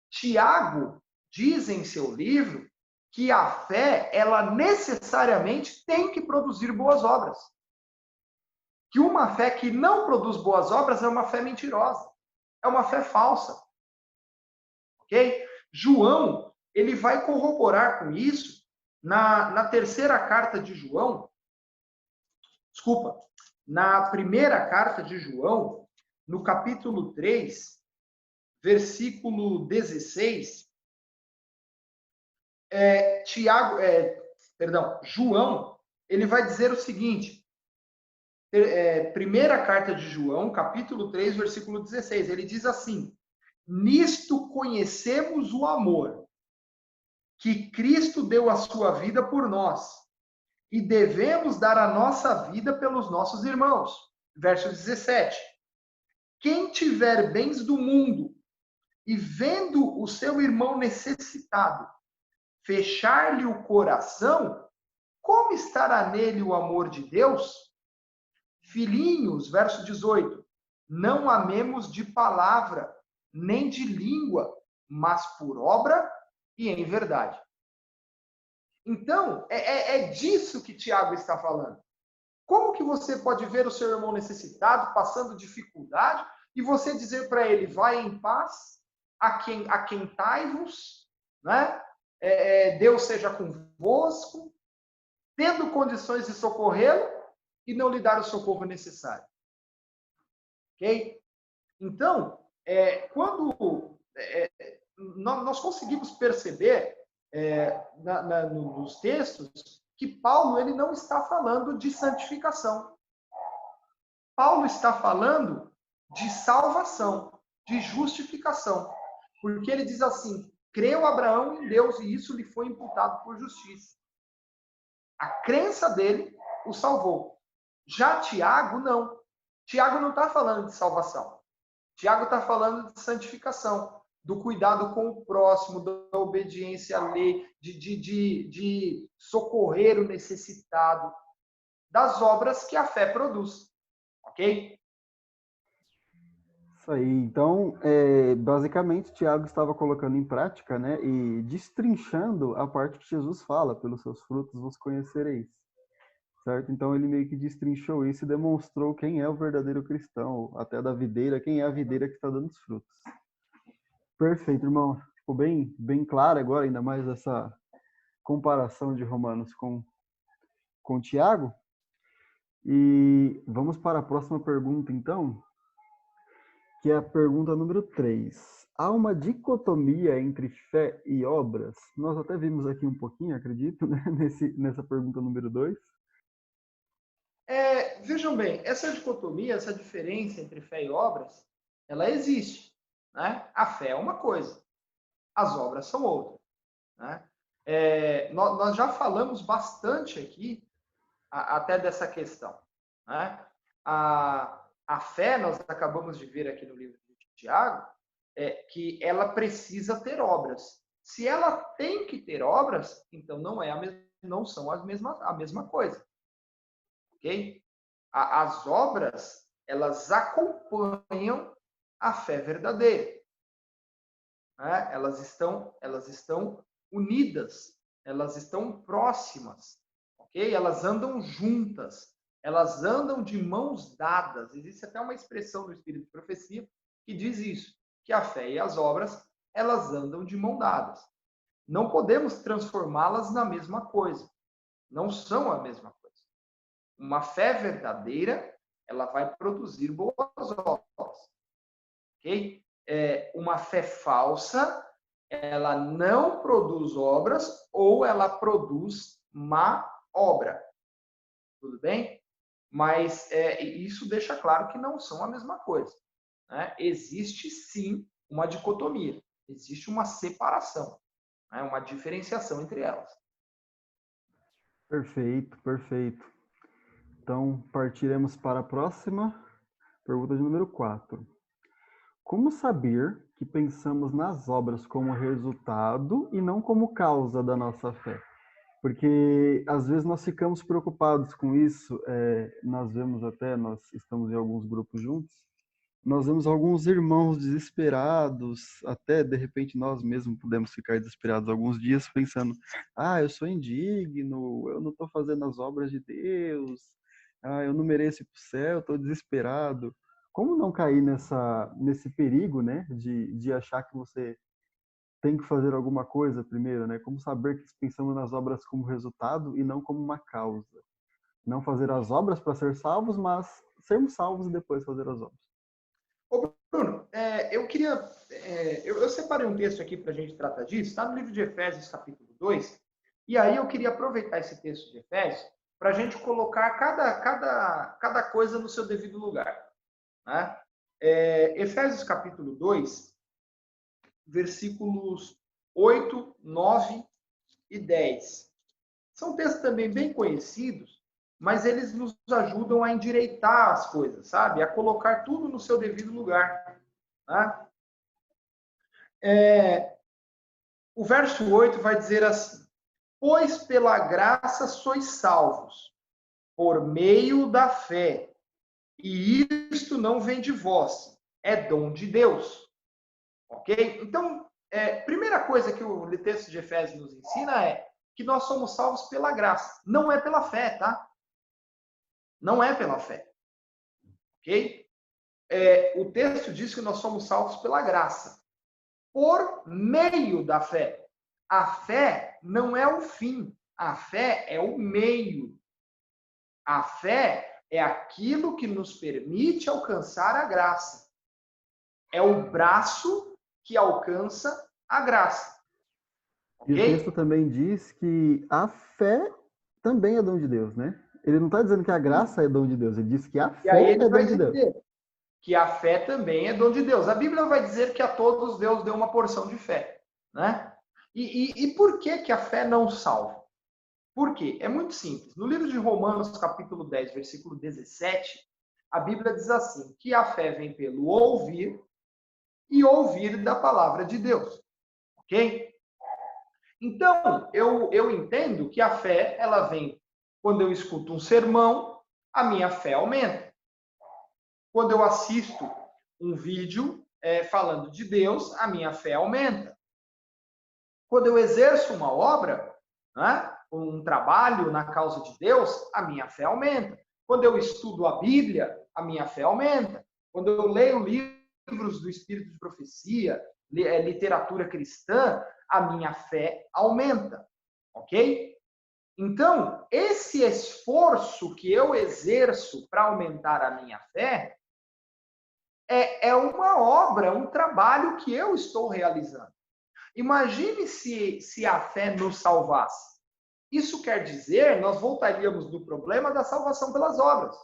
Tiago diz em seu livro que a fé, ela necessariamente tem que produzir boas obras. Que uma fé que não produz boas obras é uma fé mentirosa, é uma fé falsa. Ok? João, ele vai corroborar com isso na terceira carta de João, desculpa, na primeira carta de João, no capítulo 3, versículo 16, João, ele vai dizer o seguinte, primeira carta de João, capítulo 3, versículo 16, ele diz assim: nisto conhecemos o amor, que Cristo deu a sua vida por nós, e devemos dar a nossa vida pelos nossos irmãos. Verso 17. Quem tiver bens do mundo e vendo o seu irmão necessitado, fechar-lhe o coração, como estará nele o amor de Deus? Filhinhos, verso 18, não amemos de palavra, nem de língua, mas por obra e em verdade. Então, é disso que Tiago está falando. Como que você pode ver o seu irmão necessitado, passando dificuldade, e você dizer para ele, vai em paz, aquentai-vos, né? Deus seja convosco, tendo condições de socorrê-lo e não lhe dar o socorro necessário. Ok? Então, quando nós conseguimos perceber nos textos que Paulo ele não está falando de santificação. Paulo está falando de salvação, de justificação. Porque ele diz assim, creu Abraão em Deus e isso lhe foi imputado por justiça. A crença dele o salvou. Já Tiago, não. Tiago não está falando de salvação. Tiago está falando de santificação, do cuidado com o próximo, da obediência à lei, de socorrer o necessitado, das obras que a fé produz. Ok? Isso aí. Então, basicamente, Tiago estava colocando em prática, né, e destrinchando a parte que Jesus fala, pelos seus frutos vos conhecereis. Certo? Então, ele meio que destrinchou isso e demonstrou quem é o verdadeiro cristão, até da videira, quem é a videira que está dando os frutos. Perfeito, irmão. Ficou bem claro agora, ainda mais essa comparação de Romanos com Tiago. E vamos para a próxima pergunta, então, que é a pergunta número 3. Há uma dicotomia entre fé e obras? Nós até vimos aqui um pouquinho, acredito, né? Nessa pergunta número 2. Vejam bem, essa dicotomia, essa diferença entre fé e obras, ela existe. Né? A fé é uma coisa, as obras são outra. Né? Nós já falamos bastante aqui até dessa questão. Né? A fé, nós acabamos de ver aqui no livro de Tiago, que ela precisa ter obras. Se ela tem que ter obras, então não são a mesma coisa. Ok? As obras, elas acompanham a fé verdadeira. né? Elas estão unidas, elas estão próximas, ok? Elas andam juntas, elas andam de mãos dadas. Existe até uma expressão no Espírito de Profecia que diz isso, que a fé e as obras, elas andam de mão dadas. Não podemos transformá-las na mesma coisa. Não são a mesma coisa. Uma fé verdadeira, ela vai produzir boas obras, ok? Uma fé falsa, ela não produz obras ou ela produz má obra. Tudo bem? Mas isso deixa claro que não são a mesma coisa, né? Existe sim uma dicotomia, existe uma separação, né? Uma diferenciação entre elas. Perfeito, perfeito. Então, partiremos para a próxima pergunta de número 4. Como saber que pensamos nas obras como resultado e não como causa da nossa fé? Porque às vezes nós ficamos preocupados com isso, nós vemos até, nós estamos em alguns grupos juntos, nós vemos alguns irmãos desesperados, até de repente nós mesmos podemos ficar desesperados alguns dias pensando, eu sou indigno, eu não estou fazendo as obras de Deus, eu não mereço ir para o céu, estou desesperado. Como não cair nesse perigo, né, de achar que você tem que fazer alguma coisa primeiro, né? Como saber que pensamos nas obras como resultado e não como uma causa. Não fazer as obras para ser salvos, mas sermos salvos e depois fazer as obras. Ô, Bruno, eu separei um texto aqui para a gente tratar disso, está no livro de Efésios, capítulo 2, e aí eu queria aproveitar esse texto de Efésios para a gente colocar cada coisa no seu devido lugar, né? Efésios, capítulo 2, versículos 8, 9 e 10. São textos também bem conhecidos, mas eles nos ajudam a endireitar as coisas, sabe? A colocar tudo no seu devido lugar. Tá? O verso 8 vai dizer assim: pois pela graça sois salvos, por meio da fé, e isto não vem de vós, é dom de Deus. Ok? Então, primeira coisa que o texto de Efésios nos ensina é que nós somos salvos pela graça, não é pela fé, tá? Não é pela fé. Ok? O texto diz que nós somos salvos pela graça, por meio da fé. A fé não é o fim, a fé é o meio. A fé é aquilo que nos permite alcançar a graça. É o braço que alcança a graça. E o texto Ok? também diz que a fé também é dom de Deus, né? Ele não está dizendo que a graça é dom de Deus, ele diz que a E aí fé ele é vai dom de Deus. dizer que a fé também é dom de Deus. A Bíblia vai dizer que a todos Deus deu uma porção de fé, né? E por que a fé não salva? Por quê? É muito simples. No livro de Romanos, capítulo 10, versículo 17, a Bíblia diz assim, que a fé vem pelo ouvir e ouvir da palavra de Deus. Ok? Então, eu entendo que a fé, ela vem quando eu escuto um sermão, a minha fé aumenta. Quando eu assisto um vídeo falando de Deus, a minha fé aumenta. Quando eu exerço uma obra, né, um trabalho na causa de Deus, a minha fé aumenta. Quando eu estudo a Bíblia, a minha fé aumenta. Quando eu leio livros do Espírito de Profecia, literatura cristã, a minha fé aumenta. Ok? Então, esse esforço que eu exerço para aumentar a minha fé é uma obra, um trabalho que eu estou realizando. Imagine se a fé nos salvasse. Isso quer dizer, nós voltaríamos do problema da salvação pelas obras.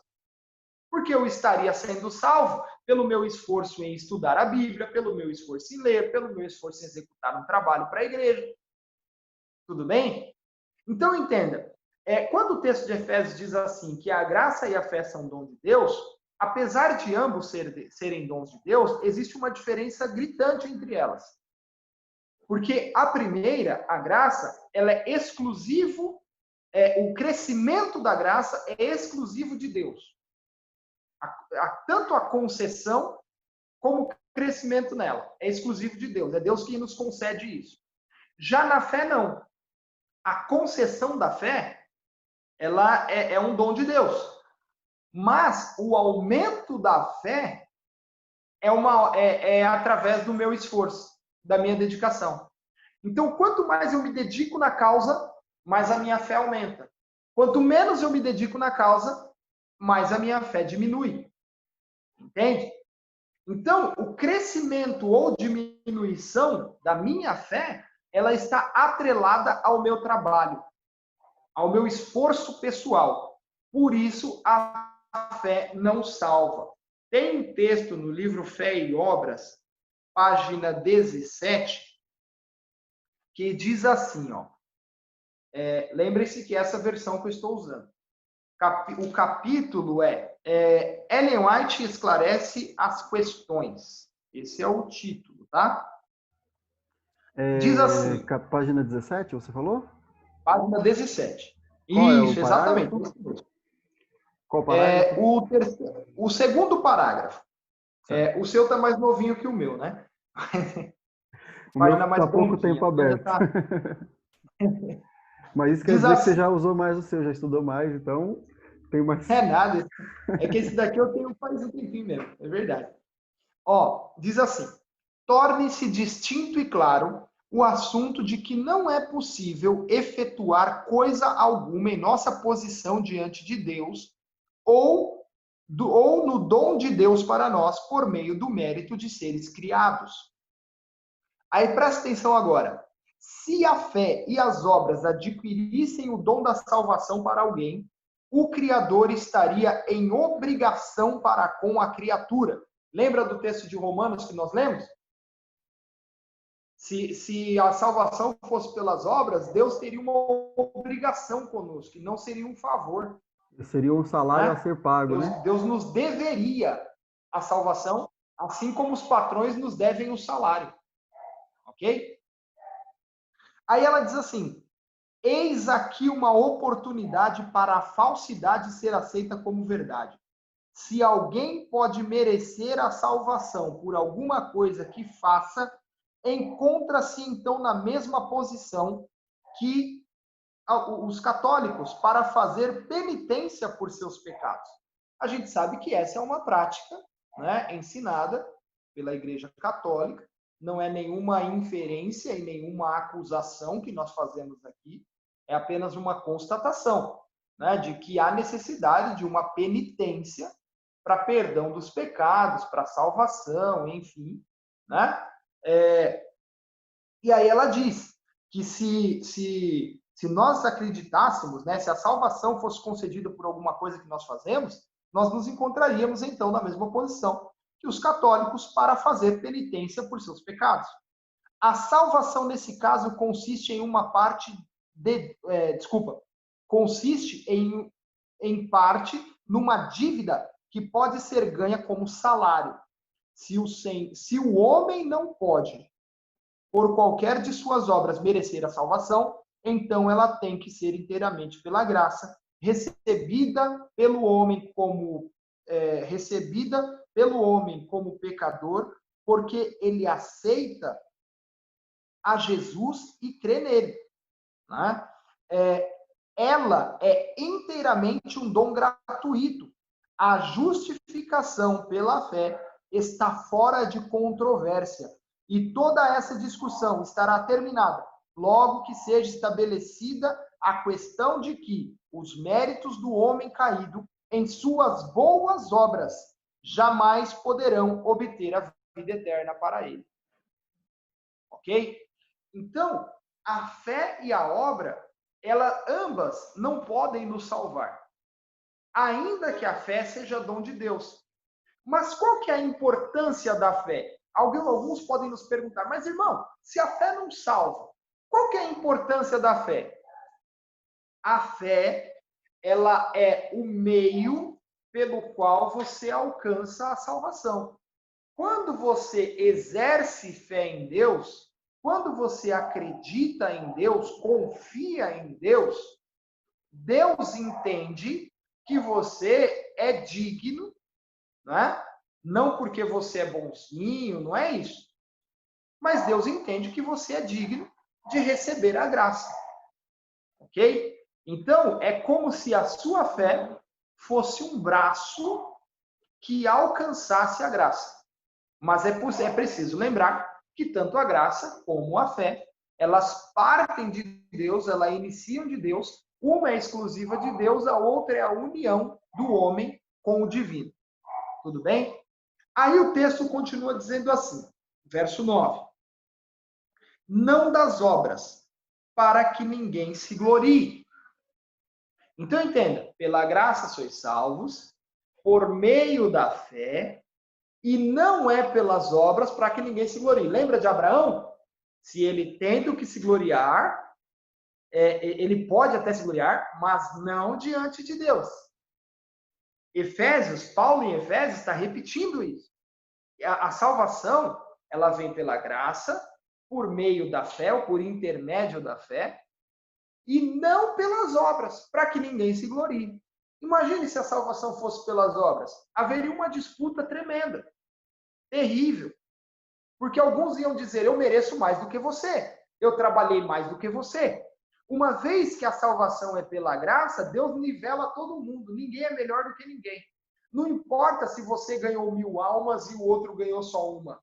Porque eu estaria sendo salvo pelo meu esforço em estudar a Bíblia, pelo meu esforço em ler, pelo meu esforço em executar um trabalho para a igreja. Tudo bem? Então, entenda. Quando o texto de Efésios diz assim, que a graça e a fé são dom de Deus, apesar de ambos serem dons de Deus, existe uma diferença gritante entre elas. Porque a primeira, a graça, ela é exclusivo, o crescimento da graça é exclusivo de Deus. Tanto a concessão como o crescimento nela. É exclusivo de Deus. É Deus quem nos concede isso. Já na fé, não. A concessão da fé, ela é um dom de Deus. Mas o aumento da fé é através do meu esforço, da minha dedicação. Então, quanto mais eu me dedico na causa, mais a minha fé aumenta. Quanto menos eu me dedico na causa, mais a minha fé diminui. Entende? Então, o crescimento ou diminuição da minha fé, ela está atrelada ao meu trabalho, ao meu esforço pessoal. Por isso, a fé não salva. Tem um texto no livro Fé e Obras, página 17, que diz assim, ó. Lembre-se que essa versão que eu estou usando. O capítulo Ellen White esclarece as questões. Esse é o título, tá? Diz assim. Página 17, você falou? Página 17. Qual é o Isso, exatamente. parágrafo? Qual parágrafo? O segundo parágrafo. O seu está mais novinho que o meu, né? O meu está há pouco tempo aberto. Tá... Mas isso quer dizer que você já usou mais o seu, já estudou mais, então tem mais... É nada. É que esse daqui eu tenho faz um tempinho mesmo, é verdade. Ó, diz assim: torne-se distinto e claro o assunto de que não é possível efetuar coisa alguma em nossa posição diante de Deus ou no dom de Deus para nós por meio do mérito de seres criados. Aí presta atenção agora. Se a fé e as obras adquirissem o dom da salvação para alguém, o Criador estaria em obrigação para com a criatura. Lembra do texto de Romanos que nós lemos? Se a salvação fosse pelas obras, Deus teria uma obrigação conosco, que não seria um favor. Seria um salário a ser pago, né? Deus nos deveria a salvação, assim como os patrões nos devem o salário. Ok? Aí ela diz assim: eis aqui uma oportunidade para a falsidade ser aceita como verdade. Se alguém pode merecer a salvação por alguma coisa que faça, encontra-se então na mesma posição que os católicos para fazer penitência por seus pecados. A gente sabe que essa é uma prática, né, ensinada pela Igreja Católica, não é nenhuma inferência e nenhuma acusação que nós fazemos aqui, é apenas uma constatação, né, de que há necessidade de uma penitência para perdão dos pecados, para salvação, enfim, né? E aí ela diz que se nós acreditássemos, né, se a salvação fosse concedida por alguma coisa que nós fazemos, nós nos encontraríamos então na mesma posição que os católicos para fazer penitência por seus pecados. A salvação nesse caso consiste em uma parte consiste em parte numa dívida que pode ser ganha como salário. Se o homem não pode, por qualquer de suas obras, merecer a salvação, então ela tem que ser inteiramente pela graça, recebida pelo homem como pecador, porque ele aceita a Jesus e crê nele. Né? Ela é inteiramente um dom gratuito. A justificação pela fé está fora de controvérsia. E toda essa discussão estará terminada logo que seja estabelecida a questão de que os méritos do homem caído em suas boas obras jamais poderão obter a vida eterna para ele. Ok? Então, a fé e a obra, ambas não podem nos salvar, ainda que a fé seja dom de Deus. Mas qual que é a importância da fé? Alguns podem nos perguntar, mas irmão, se a fé não salva, qual que é a importância da fé? A fé, ela é o meio pelo qual você alcança a salvação. Quando você exerce fé em Deus, quando você acredita em Deus, confia em Deus, Deus entende que você é digno, né, não porque você é bonzinho, não é isso. Mas Deus entende que você é digno de receber a graça. Ok? Então, é como se a sua fé fosse um braço que alcançasse a graça. Mas é preciso lembrar que tanto a graça como a fé, elas partem de Deus, elas iniciam de Deus, uma é exclusiva de Deus, a outra é a união do homem com o divino. Tudo bem? Aí o texto continua dizendo assim, verso 9: não das obras, para que ninguém se glorie. Então entenda, pela graça sois salvos, por meio da fé, e não é pelas obras para que ninguém se glorie. Lembra de Abraão? Se ele tem do que se gloriar, ele pode até se gloriar, mas não diante de Deus. Paulo em Efésios está repetindo isso. A salvação, ela vem pela graça, por meio da fé, ou por intermédio da fé, e não pelas obras, para que ninguém se glorie. Imagine se a salvação fosse pelas obras. Haveria uma disputa tremenda, terrível. Porque alguns iam dizer, eu mereço mais do que você, eu trabalhei mais do que você. Uma vez que a salvação é pela graça, Deus nivela todo mundo, ninguém é melhor do que ninguém. Não importa se você ganhou 1000 almas e o outro ganhou só uma.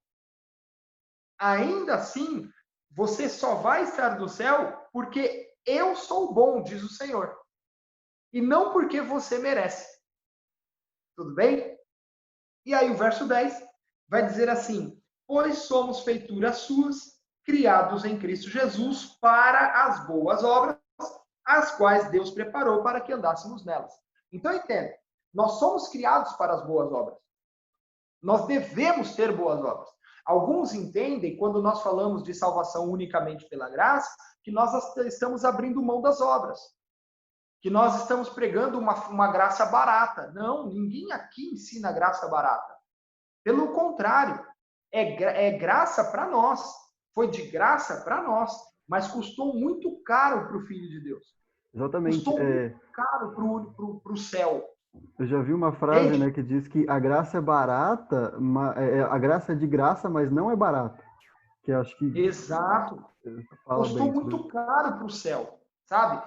Ainda assim, você só vai estar no céu porque eu sou bom, diz o Senhor. E não porque você merece. Tudo bem? E aí o verso 10 vai dizer assim, pois somos feituras suas, criados em Cristo Jesus para as boas obras, as quais Deus preparou para que andássemos nelas. Então entenda, nós somos criados para as boas obras. Nós devemos ter boas obras. Alguns entendem, quando nós falamos de salvação unicamente pela graça, que nós estamos abrindo mão das obras. Que nós estamos pregando uma graça barata. Não, ninguém aqui ensina graça barata. Pelo contrário, é graça para nós. Foi de graça para nós, mas custou muito caro para o Filho de Deus. Exatamente. Custou muito caro para o céu. Eu já vi uma frase, Entende? né, que diz que a graça é barata, a graça é de graça, mas não é barata. Que eu acho que Exato. fala Custou bem sobre muito caro para o céu, sabe?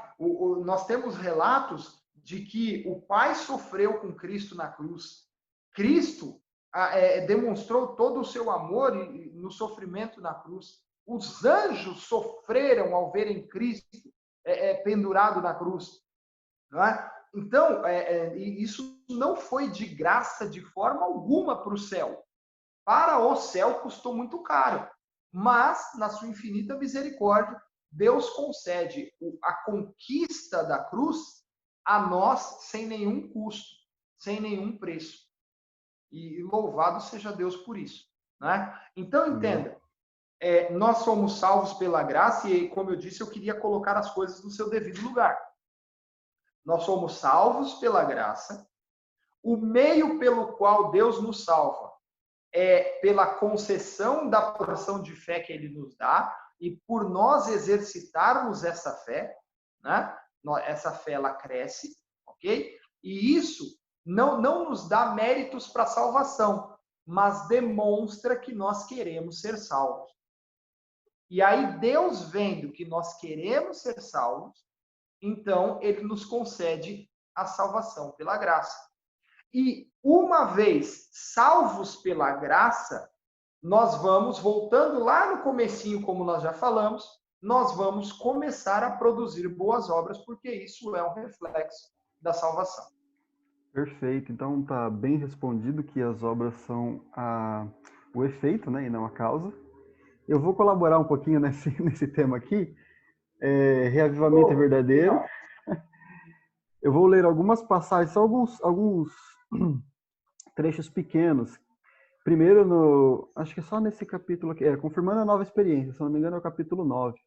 Nós temos relatos de que o Pai sofreu com Cristo na cruz. Cristo demonstrou todo o seu amor no sofrimento na cruz. Os anjos sofreram ao verem Cristo pendurado na cruz. Não é? Então, isso não foi de graça de forma alguma para o céu. Para o céu custou muito caro. Mas, na sua infinita misericórdia, Deus concede a conquista da cruz a nós sem nenhum custo, sem nenhum preço. E louvado seja Deus por isso. Né? Então, entenda, nós somos salvos pela graça e, como eu disse, eu queria colocar as coisas no seu devido lugar. Nós somos salvos pela graça. O meio pelo qual Deus nos salva é pela concessão da porção de fé que ele nos dá e por nós exercitarmos essa fé, né? Essa fé ela cresce, ok? E isso não nos dá méritos para a salvação, mas demonstra que nós queremos ser salvos. E aí Deus vendo que nós queremos ser salvos, então ele nos concede a salvação pela graça. E uma vez salvos pela graça, nós vamos, voltando lá no comecinho, como nós já falamos, nós vamos começar a produzir boas obras, porque isso é um reflexo da salvação. Perfeito. Então tá bem respondido que as obras são o efeito, né, e não a causa. Eu vou colaborar um pouquinho nesse tema aqui, reavivamento verdadeiro. Eu vou ler algumas passagens, só alguns trechos pequenos. Primeiro, acho que é só nesse capítulo aqui, confirmando a nova experiência, se não me engano é o capítulo 9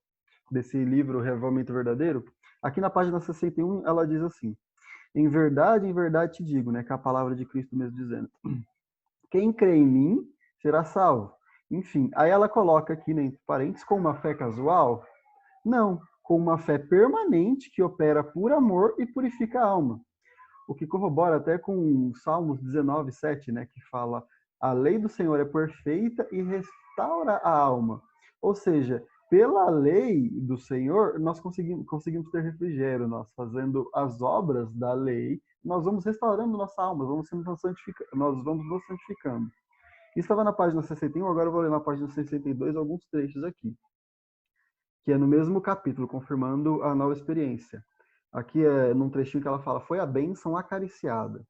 desse livro, Reavivamento Verdadeiro. Aqui na página 61, ela diz assim, em verdade te digo, né, que é a palavra de Cristo mesmo dizendo, quem crê em mim será salvo. Enfim, aí ela coloca aqui, né, entre parênteses, com uma fé casual? Não, com uma fé permanente que opera por amor e purifica a alma. O que corrobora até com Salmos 19:7, né, que fala A lei do Senhor é perfeita e restaura a alma. Ou seja, pela lei do Senhor, nós conseguimos ter refrigério. Nós fazendo as obras da lei, nós vamos restaurando nossa alma, nós vamos nos santificando. Isso estava na página 61, agora eu vou ler na página 62 alguns trechos aqui, que é no mesmo capítulo, confirmando a nova experiência. Aqui é num trechinho que ela fala, foi a bênção acariciada.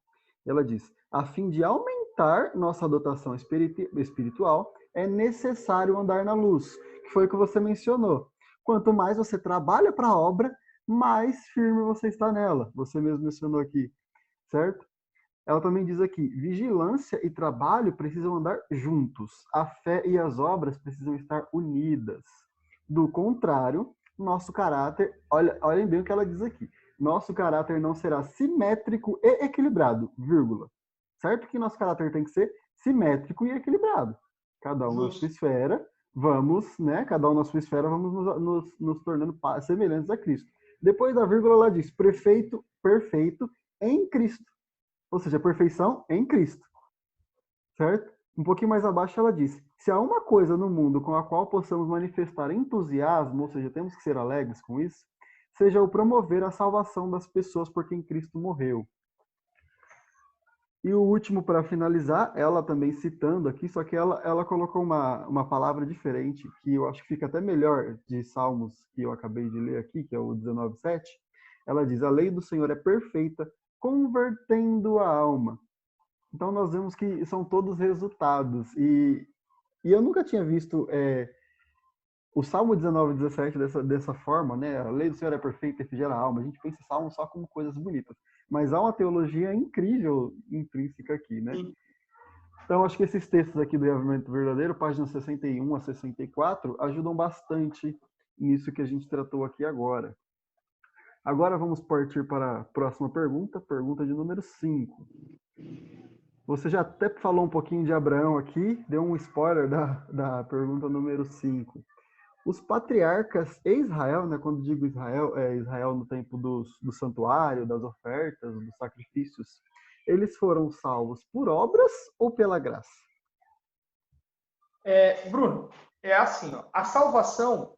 Ela diz, a fim de aumentar nossa dotação espiritual, é necessário andar na luz, que foi o que você mencionou. Quanto mais você trabalha para a obra, mais firme você está nela. Você mesmo mencionou aqui, certo? Ela também diz aqui, vigilância e trabalho precisam andar juntos. A fé e as obras precisam estar unidas. Do contrário, nosso caráter, olhem bem o que ela diz aqui, nosso caráter não será simétrico e equilibrado, vírgula. Certo que nosso caráter tem que ser simétrico e equilibrado. Cada um na sua esfera, cada um na sua esfera, vamos nos tornando semelhantes a Cristo. Depois da vírgula, ela diz, perfeito em Cristo. Ou seja, a perfeição em Cristo. Certo? Um pouquinho mais abaixo ela diz, se há uma coisa no mundo com a qual possamos manifestar entusiasmo, ou seja, temos que ser alegres com isso, seja o promover a salvação das pessoas por quem Cristo morreu. E o último, para finalizar, ela também citando aqui, só que ela colocou uma palavra diferente, que eu acho que fica até melhor de Salmos, que eu acabei de ler aqui, que é o 19:7. Ela diz, a lei do Senhor é perfeita, convertendo a alma. Então nós vemos que são todos resultados. E eu nunca tinha visto o Salmo 19:17 dessa forma, né? A lei do Senhor é perfeita e refrigera a alma. A gente pensa em Salmo só como coisas bonitas. Mas há uma teologia incrível intrínseca aqui, né? Sim. Então acho que esses textos aqui do Avivamento Verdadeiro, páginas 61 a 64, ajudam bastante nisso que a gente tratou aqui agora. Agora vamos partir para a próxima pergunta de número 5. Você já até falou um pouquinho de Abraão aqui, deu um spoiler da pergunta número 5. Os patriarcas em Israel, né, quando digo Israel, é Israel no tempo do santuário, das ofertas, dos sacrifícios, eles foram salvos por obras ou pela graça? Bruno, é assim, ó, a salvação,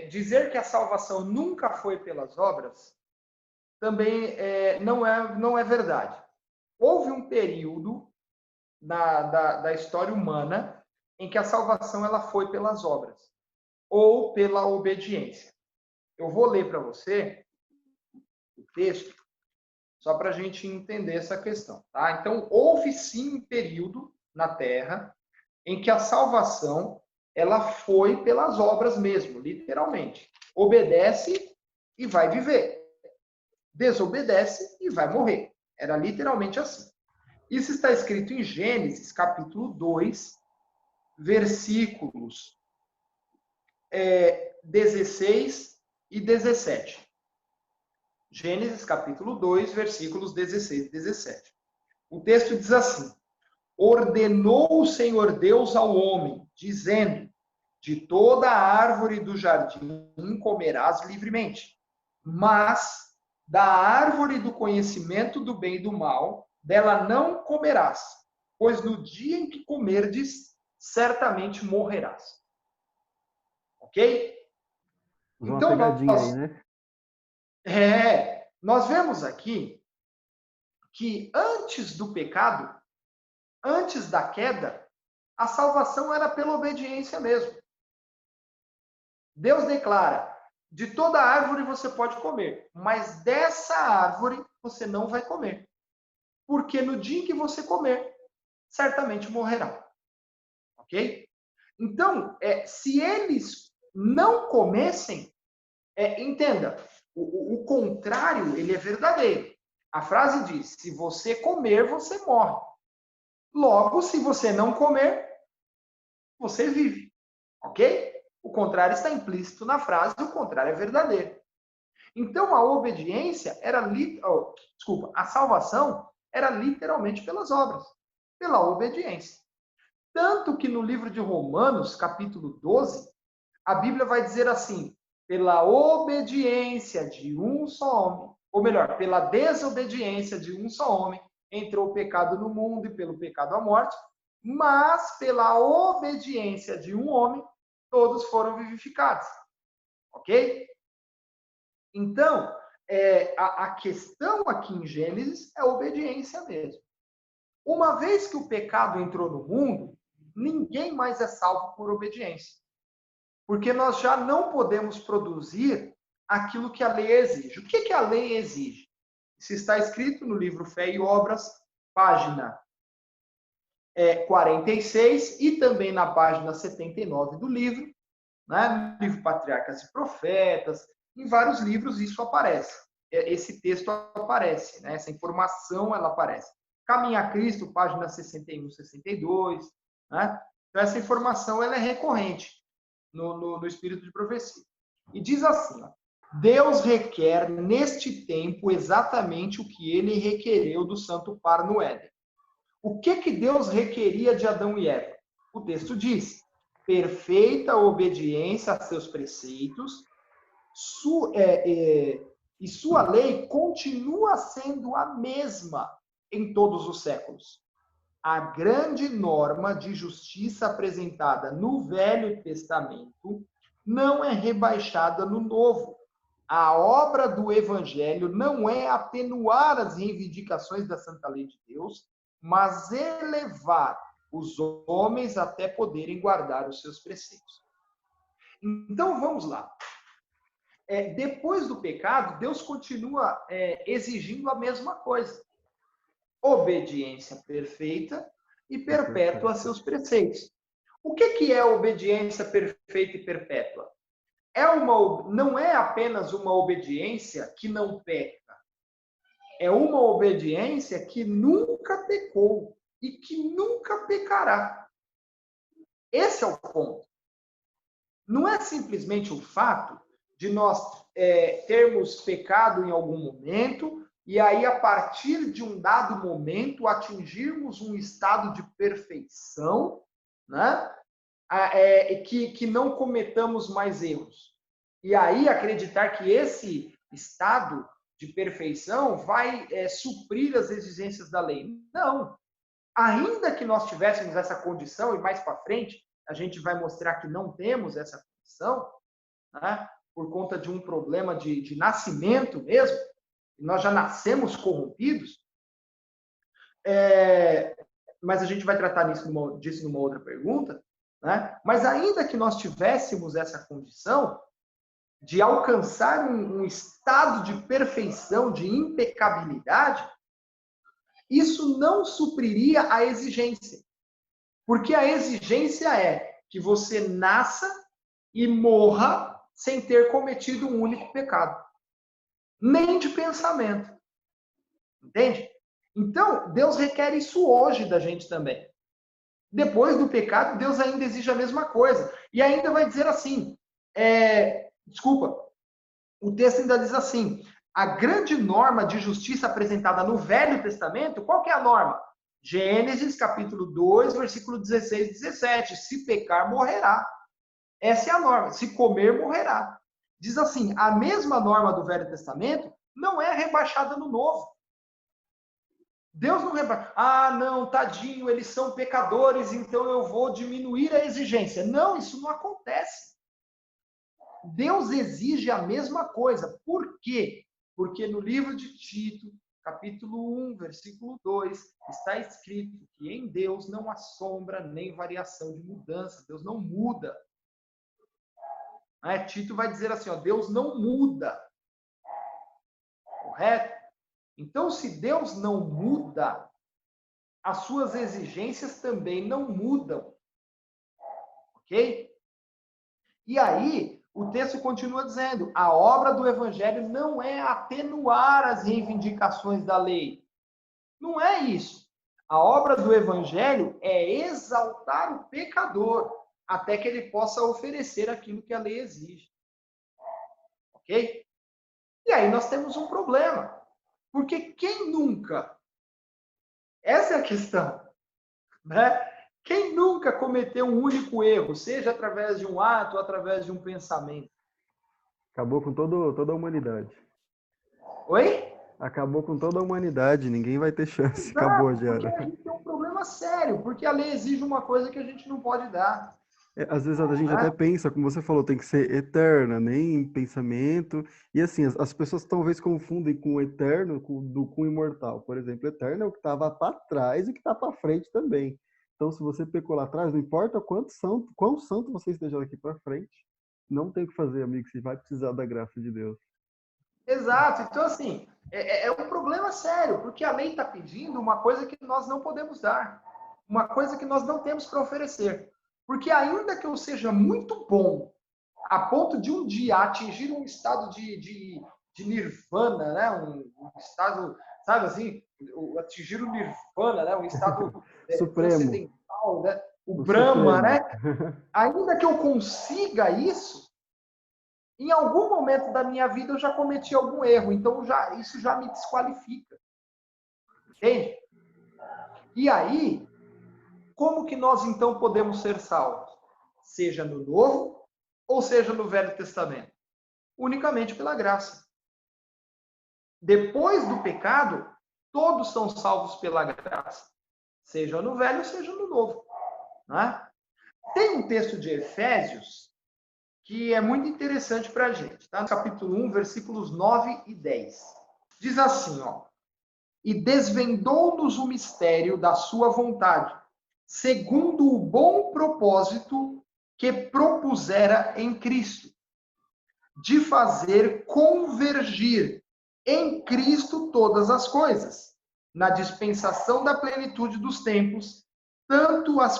dizer que a salvação nunca foi pelas obras, também não é verdade. Houve um período da história humana em que a salvação ela foi pelas obras ou pela obediência. Eu vou ler para você o texto só para a gente entender essa questão, tá? Então, houve sim um período na Terra em que a salvação ela foi pelas obras mesmo, literalmente. Obedece e vai viver. Desobedece e vai morrer. Era literalmente assim. Isso está escrito em Gênesis, capítulo 2, versículos 16 e 17. Gênesis, capítulo 2, versículos 16 e 17. O texto diz assim, ordenou o Senhor Deus ao homem, dizendo, de toda a árvore do jardim comerás livremente, mas da árvore do conhecimento do bem e do mal, dela não comerás, pois no dia em que comerdes, certamente morrerás. Ok? Uma pegadinha aí, né? Nós vemos aqui que antes do pecado, antes da queda, a salvação era pela obediência mesmo. Deus declara, de toda árvore você pode comer, mas dessa árvore você não vai comer. Porque no dia em que você comer, certamente morrerá. Ok? Então, se eles não comessem, entenda, o contrário, ele é verdadeiro. A frase diz, se você comer, você morre. Logo, se você não comer, você vive. Ok? O contrário está implícito na frase, o contrário é verdadeiro. Então, a obediência a salvação era literalmente pelas obras, pela obediência. Tanto que no livro de Romanos, capítulo 12, a Bíblia vai dizer assim, pela obediência de um só homem, ou melhor, pela desobediência de um só homem, entrou o pecado no mundo e pelo pecado a morte, mas pela obediência de um homem, todos foram vivificados. Ok? Então, a questão aqui em Gênesis é obediência mesmo. Uma vez que o pecado entrou no mundo, ninguém mais é salvo por obediência. Porque nós já não podemos produzir aquilo que a lei exige. O que a lei exige? Isso está escrito no livro Fé e Obras, página 46, e também na página 79 do livro, né? No livro Patriarcas e Profetas, em vários livros isso aparece. Esse texto aparece, né? Essa informação ela aparece. Caminho a Cristo, página 61, 62, né? Então essa informação ela é recorrente no Espírito de Profecia. E diz assim, ó, Deus requer neste tempo exatamente o que ele requereu do Santo Par no Éden. O que Deus requeria de Adão e Eva? O texto diz, perfeita obediência a seus preceitos, e sua lei continua sendo a mesma em todos os séculos. A grande norma de justiça apresentada no Velho Testamento não é rebaixada no Novo. A obra do Evangelho não é atenuar as reivindicações da Santa Lei de Deus, mas elevar os homens até poderem guardar os seus preceitos. Então, vamos lá. Depois do pecado, Deus continua exigindo a mesma coisa. Obediência perfeita e perpétua a seus preceitos. O que é obediência perfeita e perpétua? Não é apenas uma obediência que não peca. É uma obediência que nunca pecou e que nunca pecará. Esse é o ponto. Não é simplesmente o fato de nós termos pecado em algum momento e aí, a partir de um dado momento, atingirmos um estado de perfeição, né? Que não cometamos mais erros. E aí, acreditar que esse estado de perfeição vai suprir as exigências da lei. Não. Ainda que nós tivéssemos essa condição, e mais para frente a gente vai mostrar que não temos essa condição, né? Por conta de um problema de nascimento mesmo, nós já nascemos corrompidos, mas a gente vai tratar disso numa outra pergunta, né? Mas ainda que nós tivéssemos essa condição de alcançar um estado de perfeição, de impecabilidade, isso não supriria a exigência. Porque a exigência é que você nasça e morra sem ter cometido um único pecado. Nem de pensamento. Entende? Então, Deus requer isso hoje da gente também. Depois do pecado, Deus ainda exige a mesma coisa. E ainda vai dizer assim, o texto ainda diz assim, a grande norma de justiça apresentada no Velho Testamento, qual que é a norma? Gênesis, capítulo 2, versículo 16 e 17. Se pecar, morrerá. Essa é a norma. Se comer, morrerá. Diz assim, a mesma norma do Velho Testamento não é rebaixada no Novo. Deus não rebaixa. Não, tadinho, eles são pecadores, então eu vou diminuir a exigência. Não, isso não acontece. Deus exige a mesma coisa. Por quê? Porque no livro de Tito, capítulo 1, versículo 2, está escrito que em Deus não há sombra nem variação de mudança. Deus não muda. Tito vai dizer assim, Deus não muda. Correto? Então, se Deus não muda, as suas exigências também não mudam. Ok? E aí, o texto continua dizendo, a obra do Evangelho não é atenuar as reivindicações da lei. Não é isso. A obra do Evangelho é exaltar o pecador, até que ele possa oferecer aquilo que a lei exige. Ok? E aí nós temos um problema. Porque quem nunca? Essa é a questão. Né? Quem nunca cometeu um único erro, seja através de um ato ou através de um pensamento? Acabou com toda a humanidade. Oi? Acabou com toda a humanidade, ninguém vai ter chance. Exato, Acabou, já porque era. a gente tem um problema problema sério, porque a lei exige uma coisa que a gente não pode dar. Às vezes a gente Né? até pensa, como você falou, tem que ser eterna, nem em pensamento. E assim, as pessoas talvez confundem com o eterno com o imortal. Por exemplo, eterno é o que estava para trás e o que está para frente também. Então, se você pecou lá atrás, não importa quão santo você esteja daqui para frente, não tem o que fazer, amigo, você vai precisar da graça de Deus. Exato. Então, assim, é um problema sério, porque a lei está pedindo uma coisa que nós não podemos dar, uma coisa que nós não temos para oferecer. Porque ainda que eu seja muito bom, a ponto de um dia atingir um estado de nirvana, né? Um estado, sabe assim, atingir o nirvana, né? Um estado Supremo, transcendental, né? O o Brahma, Supremo. né? Ainda que eu consiga isso, em algum momento da minha vida eu já cometi algum erro, então isso já me desqualifica. Entende? E aí, como que nós então podemos ser salvos? Seja no Novo ou seja no Velho Testamento? Unicamente pela graça. Depois do pecado, todos são salvos pela graça. Seja no Velho, seja no Novo. Né? Tem um texto de Efésios que é muito interessante para a gente. Tá? No capítulo 1, versículos 9 e 10. Diz assim, ó. E desvendou-nos o mistério da sua vontade, segundo o bom propósito que propusera em Cristo, de fazer convergir em Cristo todas as coisas, na dispensação da plenitude dos tempos, tanto as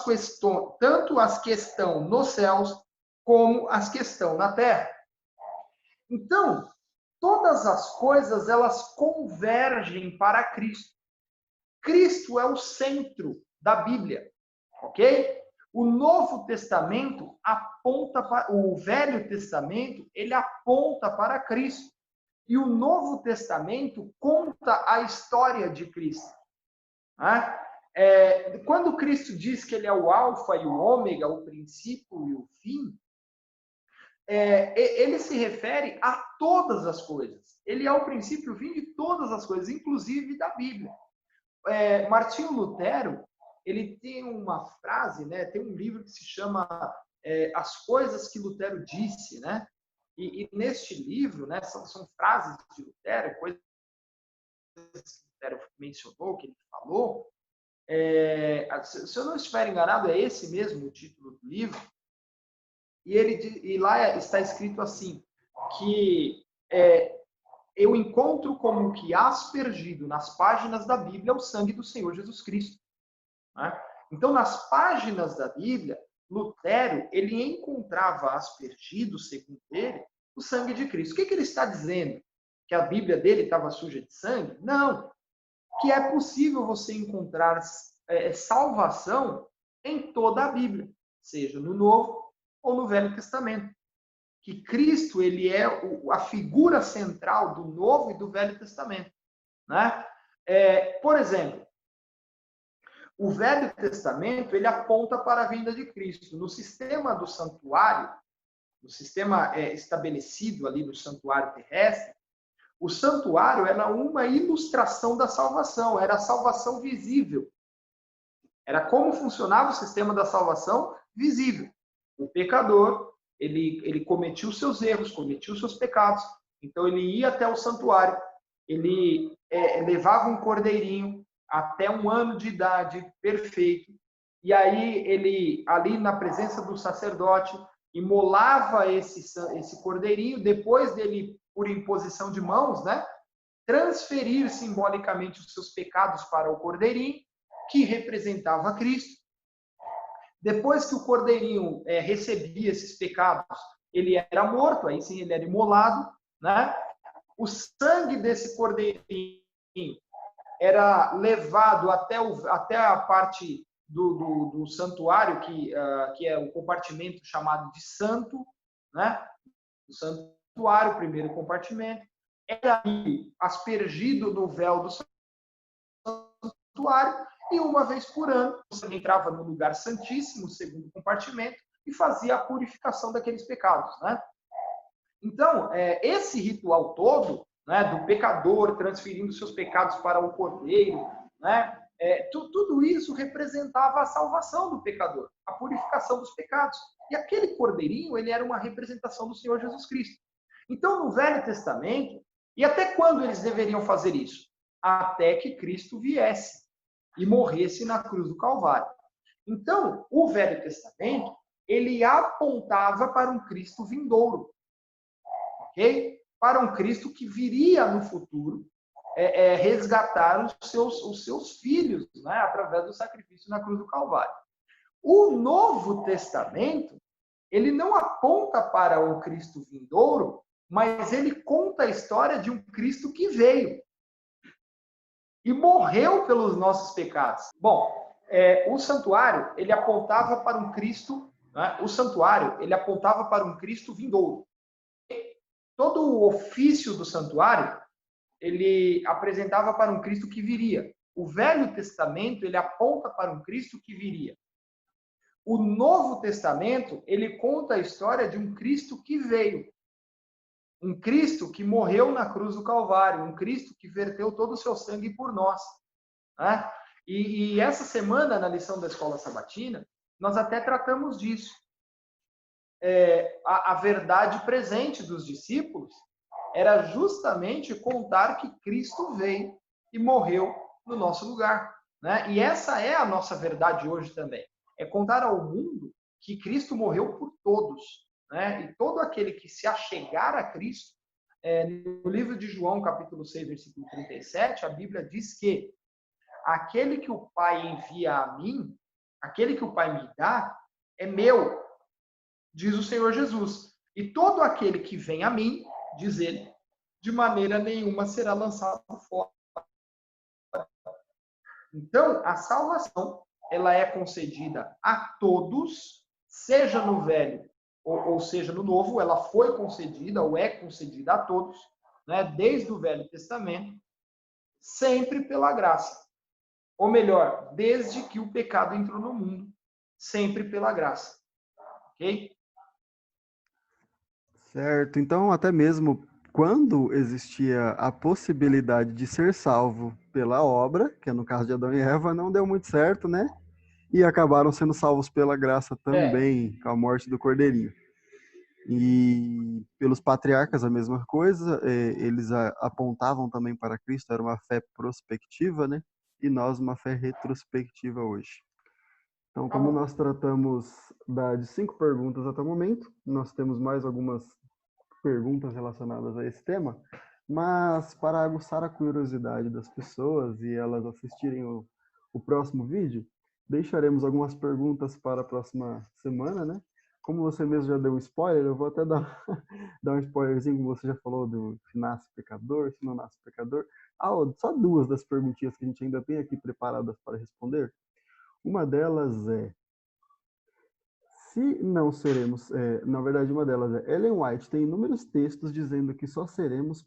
que estão nos céus, como as que estão na terra. Então, todas as coisas, elas convergem para Cristo. Cristo é o centro da Bíblia, ok? O Novo Testamento aponta para o Velho Testamento, ele aponta para Cristo. E o Novo Testamento conta a história de Cristo. Né? Quando Cristo diz que ele é o Alfa e o Ômega, o princípio e o fim, ele se refere a todas as coisas. Ele é o princípio e o fim de todas as coisas, inclusive da Bíblia. Martinho Lutero, ele tem uma frase, né? Tem um livro que se chama As Coisas que Lutero Disse, né? E neste livro, né, são frases de Lutero, coisas que Lutero mencionou, que ele falou. Se eu não estiver enganado, é esse mesmo o título do livro. E lá está escrito assim, que eu encontro como que aspergido nas páginas da Bíblia o sangue do Senhor Jesus Cristo. Né? Então, nas páginas da Bíblia, Lutero, ele encontrava aspergido, segundo ele, o sangue de Cristo. O que ele está dizendo? Que a Bíblia dele estava suja de sangue? Não. Que é possível você encontrar salvação em toda a Bíblia, seja no Novo ou no Velho Testamento. Que Cristo, ele é a figura central do Novo e do Velho Testamento. Né? Por exemplo, o Velho Testamento, ele aponta para a vinda de Cristo. No sistema do santuário, no sistema estabelecido ali no santuário terrestre, o santuário era uma ilustração da salvação, era a salvação visível. Era como funcionava o sistema da salvação visível. O pecador, ele cometia os seus erros, cometia os seus pecados, então ele ia até o santuário, ele levava um cordeirinho até 1 ano de idade, perfeito, e aí ele, ali na presença do sacerdote, imolava esse cordeirinho, depois dele, por imposição de mãos, né, transferir simbolicamente os seus pecados para o cordeirinho, que representava Cristo. Depois que o cordeirinho recebia esses pecados, ele era morto, aí sim ele era imolado, né? O sangue desse cordeirinho era levado até a parte do santuário, que é o compartimento chamado de santo, né? O santuário, o primeiro compartimento, era aspergido no véu do santuário, e uma vez por ano você entrava no lugar santíssimo, segundo compartimento, e fazia a purificação daqueles pecados, né? Então, esse ritual todo, né, do pecador transferindo seus pecados para o cordeiro, né, Tudo isso representava a salvação do pecador, a purificação dos pecados. E aquele cordeirinho, ele era uma representação do Senhor Jesus Cristo. Então, no Velho Testamento, e até quando eles deveriam fazer isso? Até que Cristo viesse e morresse na cruz do Calvário. Então, o Velho Testamento, ele apontava para um Cristo vindouro, ok? Para um Cristo que viria no futuro resgatar os seus filhos, né, através do sacrifício na cruz do Calvário. O Novo Testamento, ele não aponta para um Cristo vindouro, mas ele conta a história de um Cristo que veio e morreu pelos nossos pecados. Bom, o santuário, ele apontava para um Cristo, né, o santuário, ele apontava para um Cristo vindouro. Todo o ofício do santuário, ele apresentava para um Cristo que viria. O Velho Testamento, ele aponta para um Cristo que viria. O Novo Testamento, ele conta a história de um Cristo que veio. Um Cristo que morreu na cruz do Calvário, um Cristo que verteu todo o seu sangue por nós. Né? E essa semana, na lição da Escola Sabatina, nós até tratamos disso. A verdade presente dos discípulos era justamente contar que Cristo veio e morreu no nosso lugar. Né? E essa é a nossa verdade hoje também. É contar ao mundo que Cristo morreu por todos. Né? E todo aquele que se achegar a Cristo, no livro de João, capítulo 6, versículo 37, a Bíblia diz que aquele que o Pai envia a mim, aquele que o Pai me dá, é meu, diz o Senhor Jesus. E todo aquele que vem a mim, diz ele, de maneira nenhuma será lançado fora. Então, a salvação, ela é concedida a todos, seja no Velho ou seja no Novo, ela foi concedida ou é concedida a todos, né, desde o Velho Testamento, sempre pela graça. Ou melhor, desde que o pecado entrou no mundo, sempre pela graça. Ok? Certo. Então, até mesmo quando existia a possibilidade de ser salvo pela obra, que é no caso de Adão e Eva, não deu muito certo, né? E acabaram sendo salvos pela graça também, com a morte do Cordeirinho. E pelos patriarcas a mesma coisa, eles apontavam também para Cristo, era uma fé prospectiva, né? E nós uma fé retrospectiva hoje. Então, como nós tratamos de 5 perguntas até o momento, nós temos mais algumas perguntas relacionadas a esse tema, mas para aguçar a curiosidade das pessoas e elas assistirem o próximo vídeo, deixaremos algumas perguntas para a próxima semana, né? Como você mesmo já deu um spoiler, eu vou até dar, dar um spoilerzinho, como você já falou, do se nasce pecador, se não nasce pecador. Só 2 das perguntinhas que a gente ainda tem aqui preparadas para responder. Uma delas é: se não seremos, na verdade, uma delas é: Ellen White tem inúmeros textos dizendo que só seremos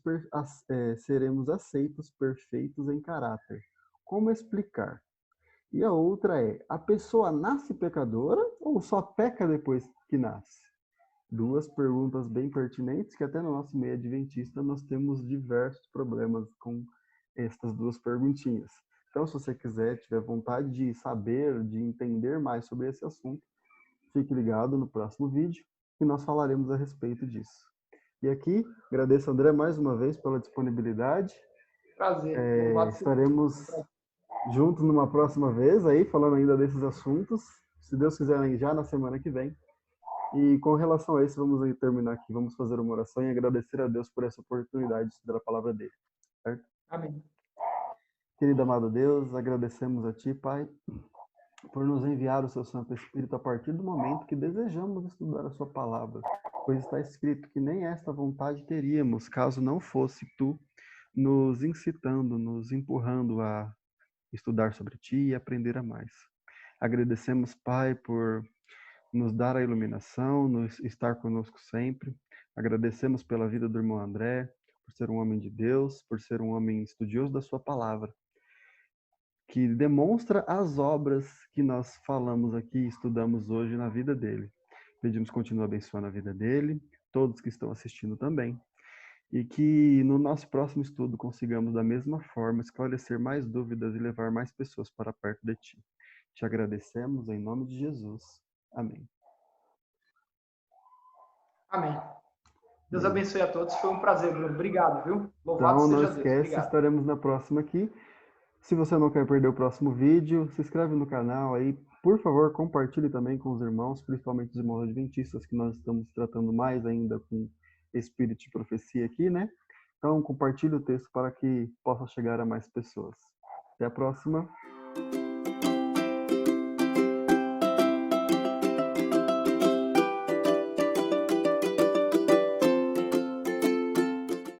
aceitos perfeitos em caráter. Como explicar? E a outra é: a pessoa nasce pecadora ou só peca depois que nasce? 2 perguntas bem pertinentes que até no nosso meio adventista nós temos diversos problemas com estas 2 perguntinhas. Então, se você quiser, tiver vontade de saber, de entender mais sobre esse assunto, fique ligado no próximo vídeo que nós falaremos a respeito disso. E aqui, agradeço, André, mais uma vez pela disponibilidade. Prazer. Estaremos juntos numa próxima vez, aí, falando ainda desses assuntos, se Deus quiser, já na semana que vem. E com relação a isso, vamos aí terminar aqui, vamos fazer uma oração e agradecer a Deus por essa oportunidade de estudar a palavra dele. Certo? Amém. Querido amado Deus, agradecemos a Ti, Pai, por nos enviar o Seu Santo Espírito a partir do momento que desejamos estudar a Sua palavra, pois está escrito que nem esta vontade teríamos, caso não fosse Tu nos incitando, nos empurrando a estudar sobre Ti e aprender a mais. Agradecemos, Pai, por nos dar a iluminação, nos estar conosco sempre. Agradecemos pela vida do irmão André, por ser um homem de Deus, por ser um homem estudioso da Sua palavra, que demonstra as obras que nós falamos aqui e estudamos hoje na vida dele. Pedimos continue abençoando a vida dele, todos que estão assistindo também. E que no nosso próximo estudo consigamos, da mesma forma, esclarecer mais dúvidas e levar mais pessoas para perto de Ti. Te agradecemos em nome de Jesus. Amém. Amém. Deus Amém. abençoe a todos. Foi um prazer, Bruno. Obrigado, viu? Louvado Então, não seja Deus. esquece, Obrigado. estaremos na próxima aqui. Se você não quer perder o próximo vídeo, se inscreve no canal aí. Por favor, compartilhe também com os irmãos, principalmente os irmãos adventistas, que nós estamos tratando mais ainda com espírito de profecia aqui, né? Então, compartilhe o texto para que possa chegar a mais pessoas. Até a próxima.